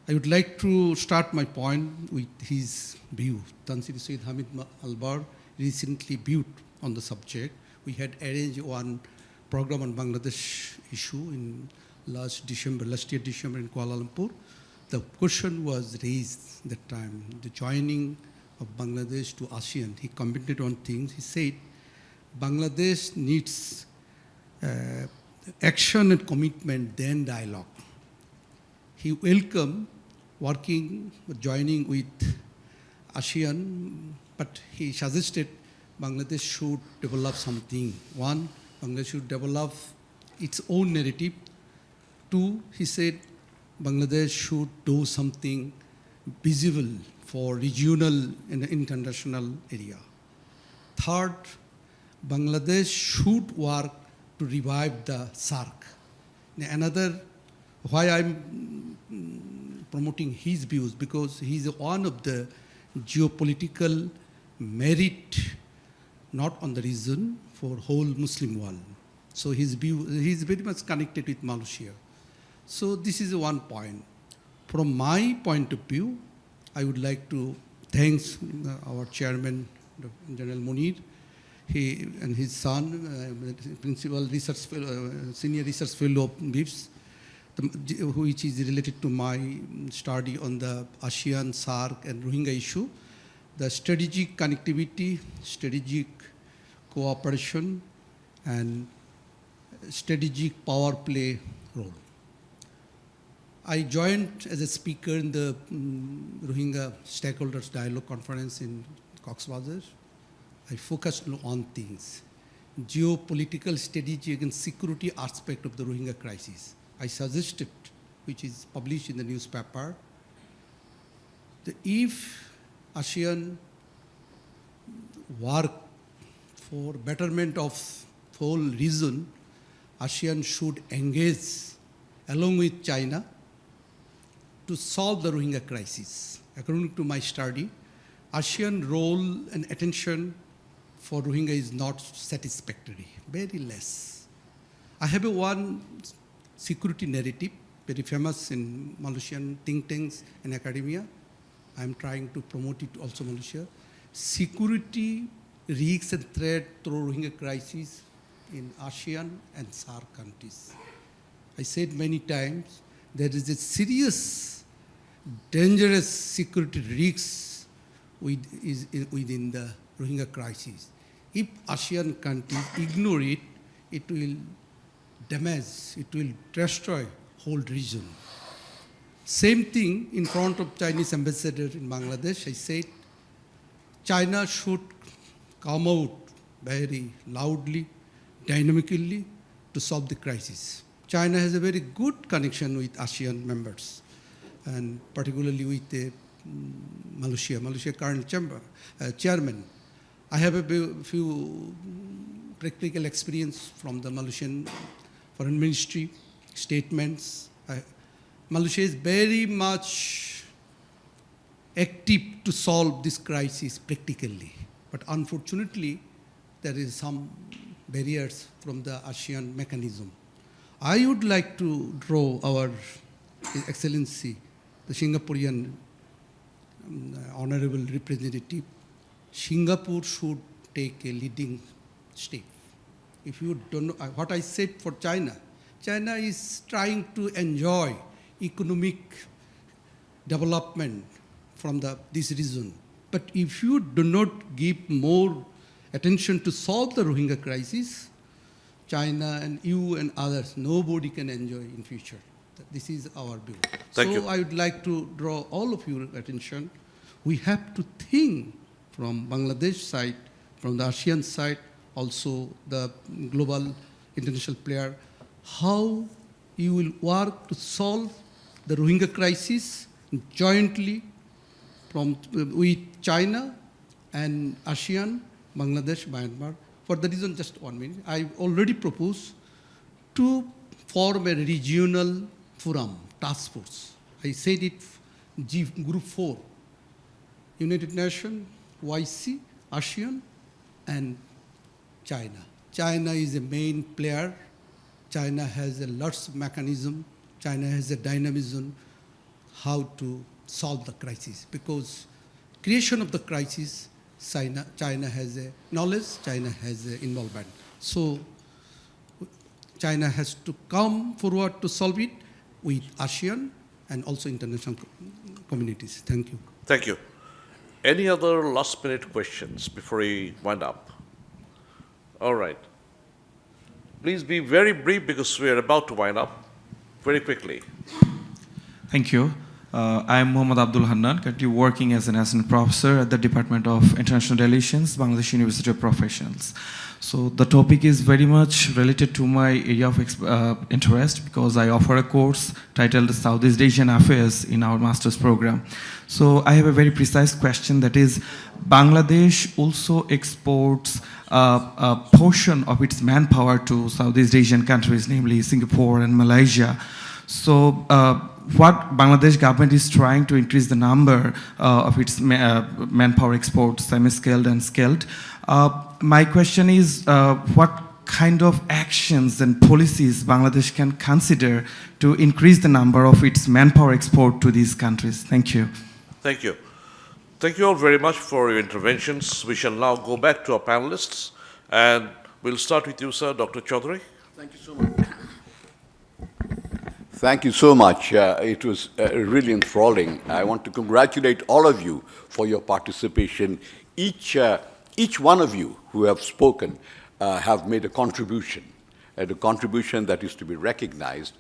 I would like to start my point with his view. Tan Sri Syed Hamid Albar recently viewed on the subject. We had arranged one program on Bangladesh issue in last year December in Kuala Lumpur. The question was raised that time, the joining of Bangladesh to ASEAN. He commented on things. He said, Bangladesh needs action and commitment, then dialogue. He welcomed joining with ASEAN, but he suggested Bangladesh should develop something. One, Bangladesh should develop its own narrative. Two, he said, Bangladesh should do something visible for regional and international area. Third, Bangladesh should work to revive the SARC. Another, why I'm promoting his views, because he's one of the geopolitical merit, not on the region, for whole Muslim world. So his view, he's very much connected with Malaysia. So this is one point. From my point of view, I would like to thank our chairman, General Munir, he and his son, principal research fellow, senior research fellow of BIPSS, which is related to my study on the ASEAN, SARC, and Rohingya issue, the strategic connectivity, strategic cooperation, and strategic power play role. I joined as a speaker in the Rohingya Stakeholders Dialogue Conference in Cox's Bazar. I focused on things, geopolitical, strategic, and security aspect of the Rohingya crisis. I suggested, which is published in the newspaper, that if ASEAN work for betterment of whole region, ASEAN should engage along with China to solve the Rohingya crisis. According to my study, ASEAN role and attention for Rohingya is not satisfactory, very less. I have one security narrative, very famous in Malaysian think tanks and academia. I'm trying to promote it also in Malaysia. Security risks and threat through Rohingya crisis in ASEAN and SARC countries. I said many times, there is a serious, dangerous security risks within the Rohingya crisis. If ASEAN countries ignore it, it will damage, it will destroy whole region. Same thing in front of Chinese ambassador in Bangladesh, I said, China should come out very loudly, dynamically to solve the crisis. China has a very good connection with ASEAN members, and particularly with Malaysia current chairman. I have a few practical experience from the Malaysian Foreign Ministry statements. Malaysia is very much active to solve this crisis practically, but unfortunately, there is some barriers from the ASEAN mechanism. I would like to draw our Excellency, the Singaporean Honorable Representative. Singapore should take a leading step. If you don't know what I said for China, China is trying to enjoy economic development from this region. But if you do not give more attention to solve the Rohingya crisis, China and you and others, nobody can enjoy in future. This is our view. Thank so you. I would like to draw all of your attention. We have to think from Bangladesh side, from the ASEAN side, also the global international player, how you will work to solve the Rohingya crisis jointly with China and ASEAN, Bangladesh, Myanmar. For the reason, just 1 minute, I already proposed to form a regional forum, task force. I said it, Group 4, United Nations, YC, ASEAN, and China. China is a main player. China has a lots of mechanism. China has a dynamism how to solve the crisis, because creation of the crisis, China has a knowledge, China has a involvement. So China has to come forward to solve it with ASEAN and also international communities. Thank you. Thank you. Any other last-minute questions before we wind up? All right. Please be very brief because we are about to wind up very quickly. Thank you. I am Mohammad Abdul Hannan, currently working as an assistant professor at the Department of International Relations, Bangladesh University of Professionals. So the topic is very much related to my area of interest because I offer a course titled Southeast Asian Affairs in our master's program. So I have a very precise question, that is, Bangladesh also exports a portion of its manpower to Southeast Asian countries, namely Singapore and Malaysia. So what Bangladesh government is trying to increase the number of its manpower exports, semi-skilled and skilled. My question is, what kind of actions and policies Bangladesh can consider to increase the number of its manpower export to these countries? Thank you. Thank you. Thank you all very much for your interventions. We shall now go back to our panelists, and we'll start with you, sir, Dr. Chowdhury. Thank you so much. Thank you so much. It was really enthralling. I want to congratulate all of you for your participation. Each one of you who have spoken have made a contribution that is to be recognized.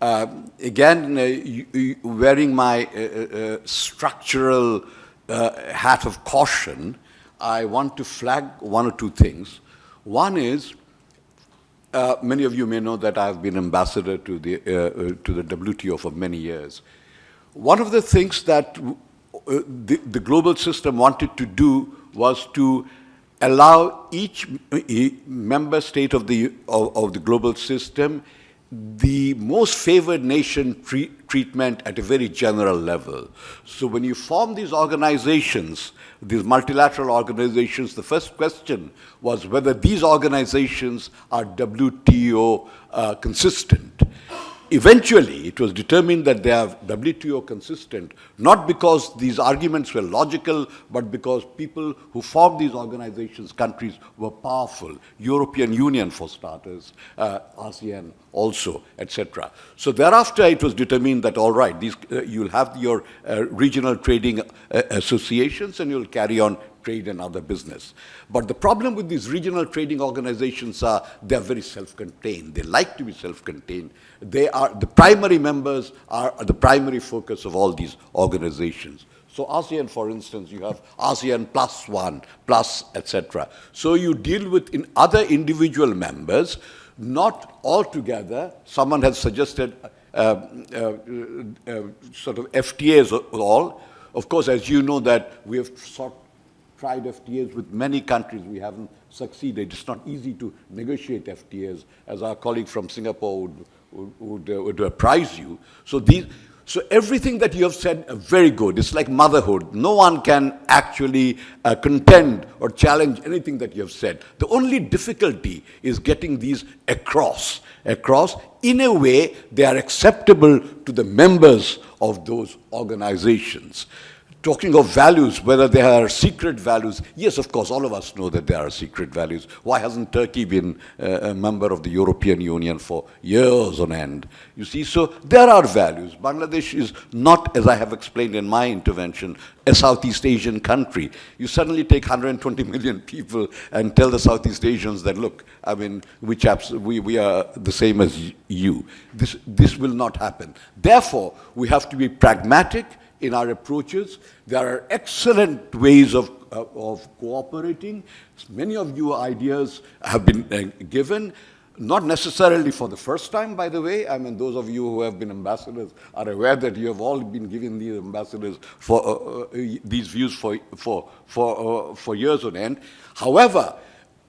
Again, wearing my structural hat of caution, I want to flag one or two things. One is, many of you may know that I've been ambassador to the WTO for many years. One of the things that the global system wanted to do was to allow each member state of the global system the most favored nation treatment at a very general level. So when you form these organizations, these multilateral organizations, the first question was whether these organizations are WTO consistent. Eventually, it was determined that they are WTO consistent, not because these arguments were logical, but because people who formed these organizations, countries, were powerful. European Union, for starters, ASEAN also, etc. So thereafter, it was determined that, all right, you'll have your regional trading associations and you'll carry on trade and other business. But the problem with these regional trading organizations are they're very self-contained. They like to be self-contained. The primary members are the primary focus of all these organizations. So ASEAN, for instance, you have ASEAN plus one, plus, etc. So you deal with other individual members, not all together. Someone has suggested sort of FTAs all. Of course, as you know that we have tried FTAs with many countries. We haven't succeeded. It's not easy to negotiate FTAs, as our colleague from Singapore would apprise you. So everything that you have said, very good. It's like motherhood. No one can actually contend or challenge anything that you have said. The only difficulty is getting these across in a way they are acceptable to the members of those organizations. talking of values, whether they are secret values, yes, of course, all of us know that there are secret values. Why hasn't Turkey been a member of the European Union for years on end? You see, so there are values. Bangladesh is not, as I have explained in my intervention, a Southeast Asian country. You suddenly take 120 million people and tell the Southeast Asians that, look, I mean, we are the same as you. This will not happen. Therefore, we have to be pragmatic in our approaches. There are excellent ways of cooperating. Many of your ideas have been given, not necessarily for the first time, by the way. I mean, those of you who have been ambassadors are aware that you have all been giving these ambassadors for these views for years on end. However,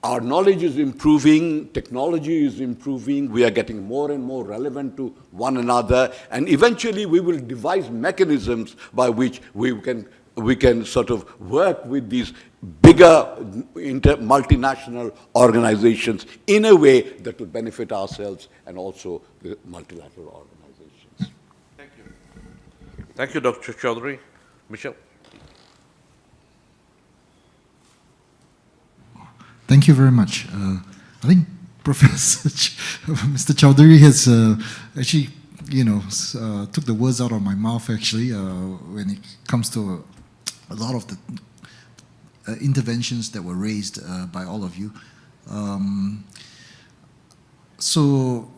our knowledge is improving, technology is improving, we are getting more and more relevant to one another, and eventually we will devise mechanisms by which we can sort of work with these bigger multinational organizations in a way that will benefit ourselves and also the multilateral organizations. Thank you. Thank you, Dr. Chowdhury. Mitchel? Thank you very much. I think Professor Mr. Chowdhury has actually, took the words out of my mouth, actually, when it comes to a lot of the interventions that were raised by all of you. So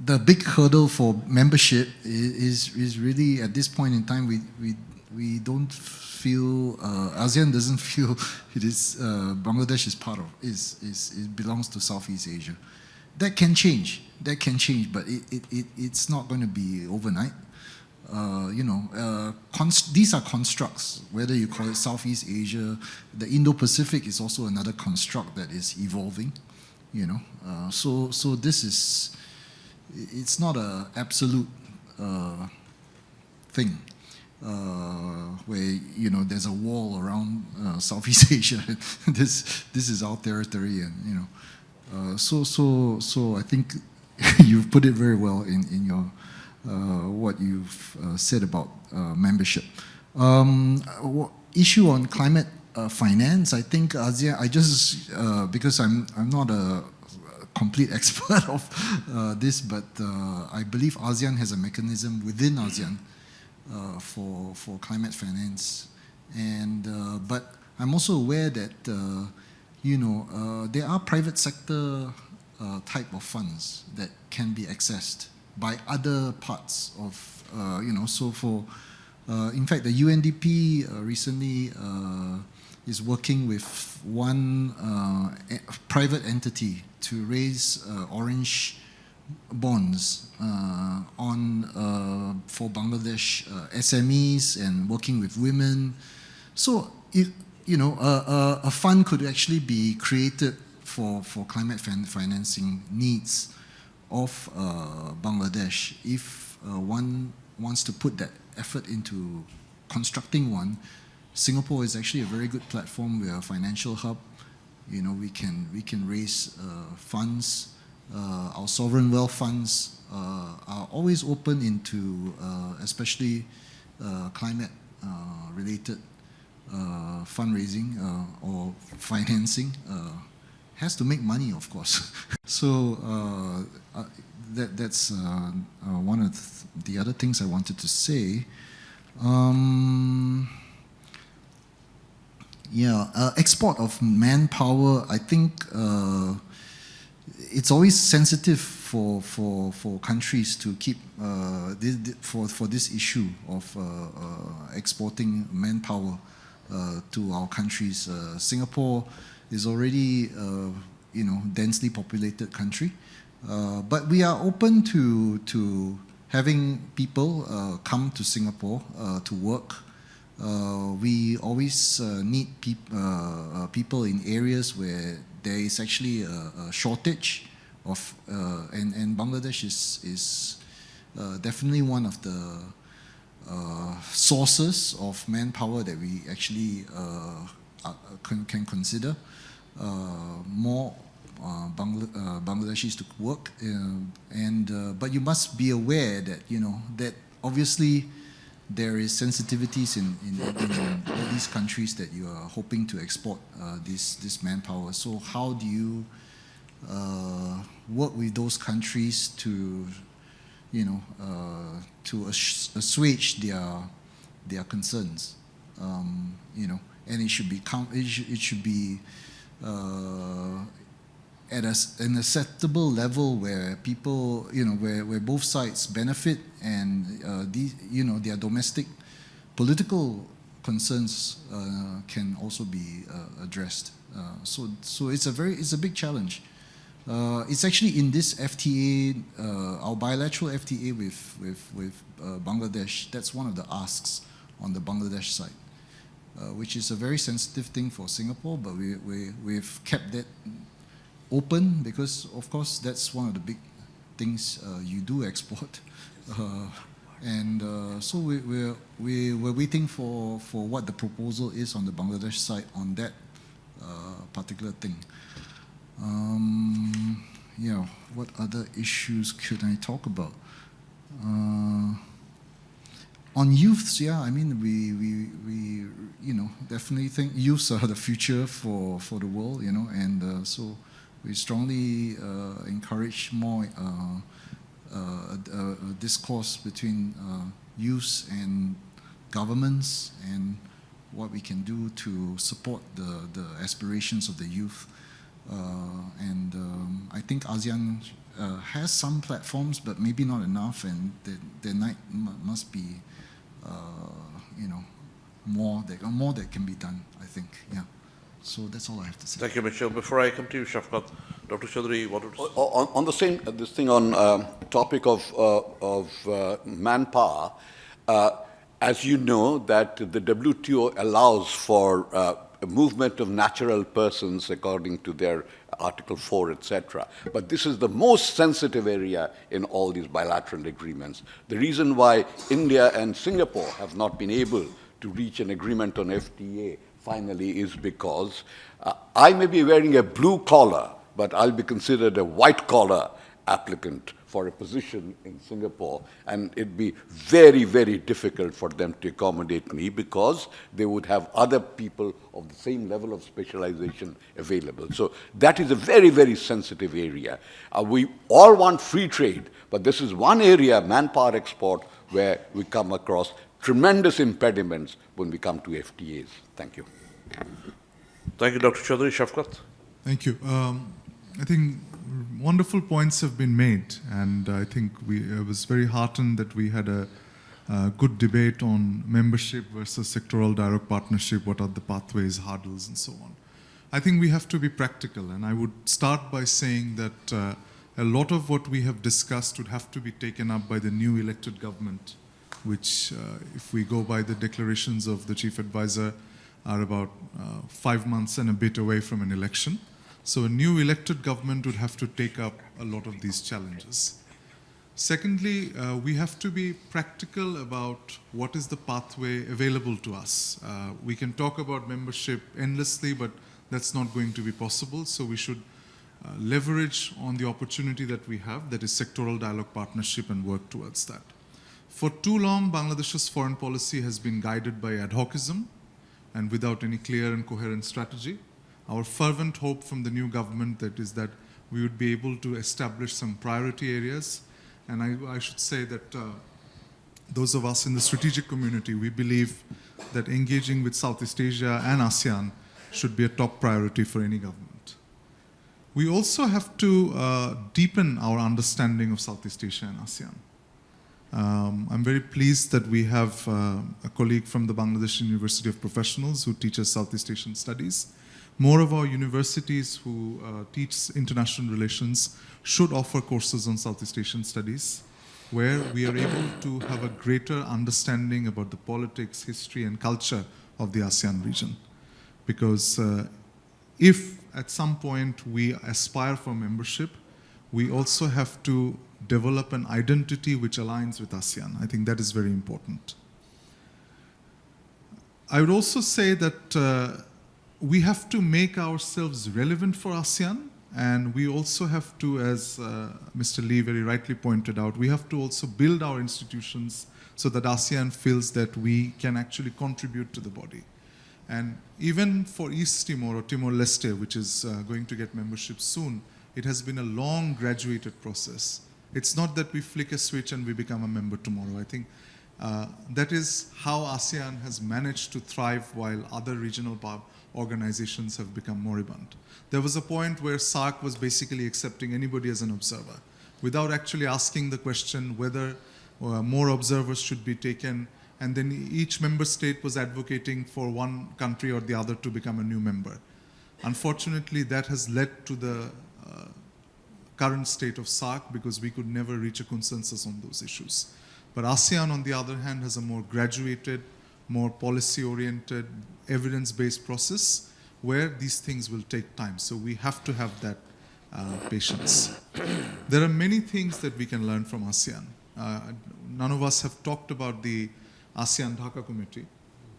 the big hurdle for membership is really, at this point in time, we don't feel, ASEAN doesn't feel it is, Bangladesh is part of, it belongs to Southeast Asia. That can change, but it's not going to be overnight. These are constructs, whether you call it Southeast Asia, the Indo-Pacific is also another construct that is evolving, so this is, it's not an absolute thing. Where there's a wall around Southeast Asia. this is our territory, and so I think you've put it very well in your what you've said about membership. Issue on climate finance. I think ASEAN. I just because I'm not a complete expert of this, but I believe ASEAN has a mechanism within ASEAN for climate finance, and but I'm also aware that there are private sector type of funds that can be accessed by other parts of so for in fact the UNDP recently is working with one private entity to raise orange bonds for Bangladesh SMEs and working with women. So a fund could actually be created for climate financing needs of Bangladesh if one wants to put that effort into constructing one. Singapore is actually a very good platform. We're a financial hub. We can raise funds. Our sovereign wealth funds are always open into especially climate related fundraising or financing. Has to make money, of course. So that's one of the other things I wanted to say. Export of manpower, I think it's always sensitive for countries to keep for this issue of exporting manpower to our countries. Singapore is already densely populated country, but we are open to having people come to Singapore to work. We always need people in areas where there is actually a shortage of, and Bangladesh is definitely one of the sources of manpower that we actually can consider. More Bangladeshis to work, but you must be aware that that obviously there is sensitivities in all these countries that you are hoping to export this manpower. So how do you work with those countries to, to assuage their concerns? And it should be at an acceptable level where people, where both sides benefit, and their domestic political concerns can also be addressed. So it's a big challenge. It's actually in this FTA, our bilateral FTA with Bangladesh. That's one of the asks on the Bangladesh side, which is a very sensitive thing for Singapore, but we've kept that open because, of course, that's one of the big things you do export. So we're waiting for what the proposal is on the Bangladesh side on that particular thing. What other issues could I talk about? On youths, I mean, we definitely think youths are the future for the world, and so we strongly encourage more discourse between youths and governments, and what we can do to support the aspirations of the youth. I think ASEAN has some platforms, but maybe not enough, and there must be more that can be done, I think. So that's all I have to say. Thank you, Mitchell. Before I come to you, Shafqat, Dr. Chowdhury, what would... On the same, this thing on topic of manpower, as you know, that the WTO allows for a movement of natural persons according to their Article 4, etc. But this is the most sensitive area in all these bilateral agreements. The reason why India and Singapore have not been able to reach an agreement on FTA finally is because I may be wearing a blue collar, but I'll be considered a white collar applicant for a position in Singapore, and it'd be very, very difficult for them to accommodate me because they would have other people of the same level of specialization available. So that is a very, very sensitive area. We all want free trade, but this is one area, manpower export, where we come across tremendous impediments when we come to FTAs. Thank you. Thank you, Dr. Chowdhury. Shafqat? Thank you. I think wonderful points have been made, and I think I was very heartened that we had a good debate on membership versus sectoral dialogue partnership, what are the pathways, hurdles, and so on. I think we have to be practical, and I would start by saying that a lot of what we have discussed would have to be taken up by the new elected government, which, if we go by the declarations of the chief advisor, are about 5 months and a bit away from an election. So a new elected government would have to take up a lot of these challenges. Secondly, we have to be practical about what is the pathway available to us. We can talk about membership endlessly, but that's not going to be possible. So we should leverage on the opportunity that we have, that is sectoral dialogue partnership, and work towards that. For too long, Bangladesh's foreign policy has been guided by ad hocism and without any clear and coherent strategy. Our fervent hope from the new government is that we would be able to establish some priority areas. And I should say that those of us in the strategic community, we believe that engaging with Southeast Asia and ASEAN should be a top priority for any government. We also have to deepen our understanding of Southeast Asia and ASEAN. I'm very pleased that we have a colleague from the Bangladesh University of Professionals who teaches Southeast Asian studies. More of our universities who teach international relations should offer courses on Southeast Asian studies, where we are able to have a greater understanding about the politics, history, and culture of the ASEAN region. Because if at some point we aspire for membership, we also have to develop an identity which aligns with ASEAN. I think that is very important. I would also say that we have to make ourselves relevant for ASEAN, and we also have to, as Mr. Lee very rightly pointed out, we have to also build our institutions so that ASEAN feels that we can actually contribute to the body. And even for East Timor or Timor-Leste, which is going to get membership soon, it has been a long graduated process. It's not that we flick a switch and we become a member tomorrow. I think that is how ASEAN has managed to thrive while other regional organizations have become moribund. There was a point where SAARC was basically accepting anybody as an observer without actually asking the question whether more observers should be taken, and then each member state was advocating for one country or the other to become a new member. Unfortunately, that has led to the current state of SAARC because we could never reach a consensus on those issues. But ASEAN, on the other hand, has a more graduated, more policy-oriented, evidence-based process where these things will take time. So we have to have that patience. There are many things that we can learn from ASEAN. None of us have talked about the ASEAN Dhaka Committee,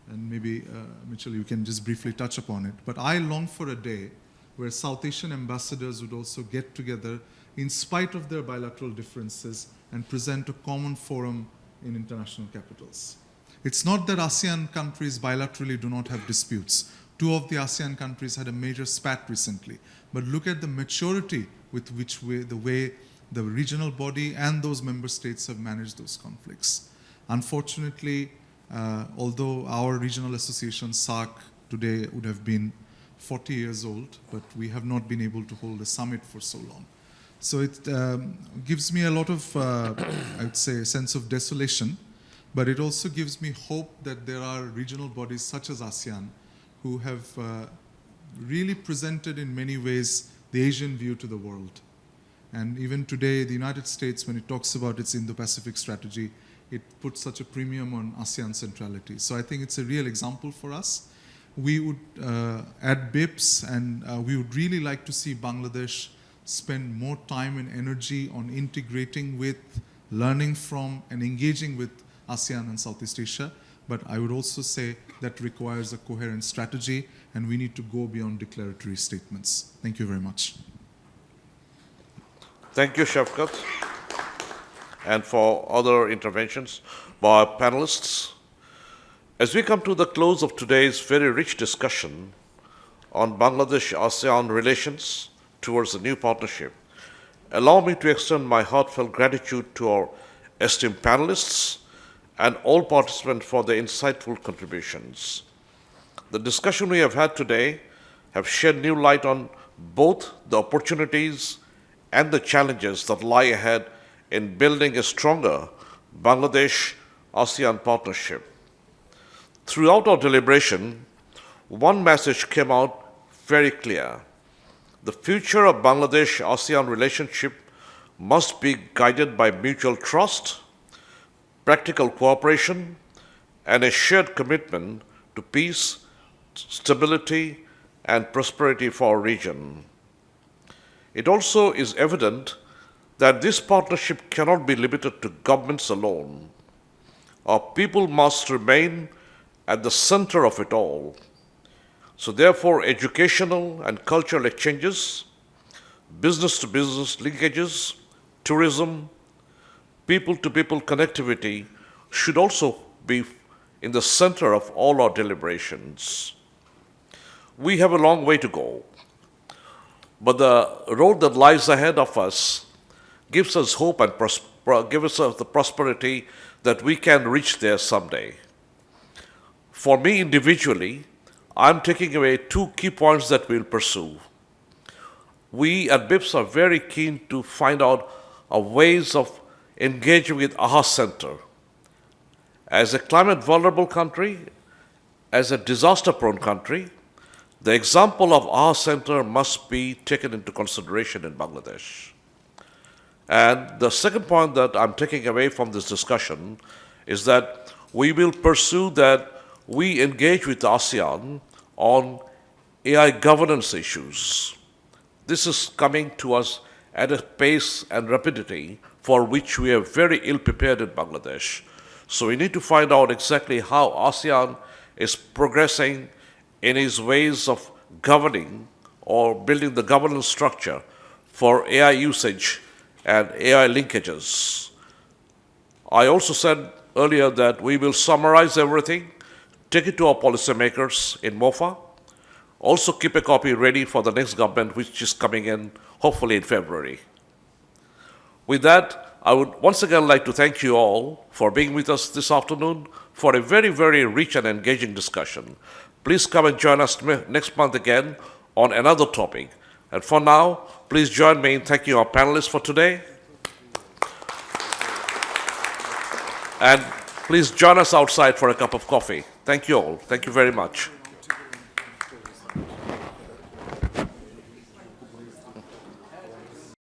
and maybe, Mitchell, you can just briefly touch upon it. But I long for a day where South Asian ambassadors would also get together in spite of their bilateral differences and present a common forum in international capitals. It's not that ASEAN countries bilaterally do not have disputes. 2 of the ASEAN countries had a major spat recently. But look at the maturity with which the regional body and those member states have managed those conflicts. Unfortunately, although our regional association, SAARC, today would have been 40 years old, but we have not been able to hold a summit for so long. So it gives me a lot of, I would say, a sense of desolation, but it also gives me hope that there are regional bodies such as ASEAN who have really presented in many ways the Asian view to the world. And even today, the United States, when it talks about its Indo-Pacific strategy, it puts such a premium on ASEAN centrality. So I think it's a real example for us. We would, at BIPSS, and we would really like to see Bangladesh spend more time and energy on integrating with, learning from, and engaging with ASEAN and Southeast Asia. But I would also say that requires a coherent strategy, and we need to go beyond declaratory statements. Thank you very much. Thank you, Shafqat, and for other interventions by our panelists. As we come to the close of today's very rich discussion on Bangladesh-ASEAN relations towards the new partnership, allow me to extend my heartfelt gratitude to our esteemed panelists and all participants for their insightful contributions. The discussion we have had today have shed new light on both the opportunities and the challenges that lie ahead in building a stronger Bangladesh-ASEAN partnership. Throughout our deliberation, one message came out very clear. The future of Bangladesh-ASEAN relationship must be guided by mutual trust, practical cooperation, and a shared commitment to peace, stability, and prosperity for our region. It also is evident that this partnership cannot be limited to governments alone. Our people must remain at the center of it all. So therefore, educational and cultural exchanges, business-to-business linkages, tourism, people-to-people connectivity should also be in the center of all our deliberations. We have a long way to go, but the road that lies ahead of us gives us hope and gives us the prosperity that we can reach there someday. For me individually, I'm taking away 2 key points that we'll pursue. We at BIPSS are very keen to find out ways of engaging with AHA Center. As a climate vulnerable country, as a disaster prone country, the example of AHA Center must be taken into consideration in Bangladesh. And the second point that I'm taking away from this discussion is that we will pursue that we engage with ASEAN on AI governance issues. This is coming to us at a pace and rapidity for which we are very ill prepared in Bangladesh. So we need to find out exactly how ASEAN is progressing in its ways of governing or building the governance structure for AI usage and AI linkages. I also said earlier that we will summarize everything, take it to our policymakers in MOFA, also keep a copy ready for the next government, which is coming in hopefully in February. With that, I would once again like to thank you all for being with us this afternoon for a very, very rich and engaging discussion. Please come and join us next month again on another topic. And for now, please join me in thanking our panelists for today. And please join us outside for a cup of coffee. Thank you all. Thank you very much.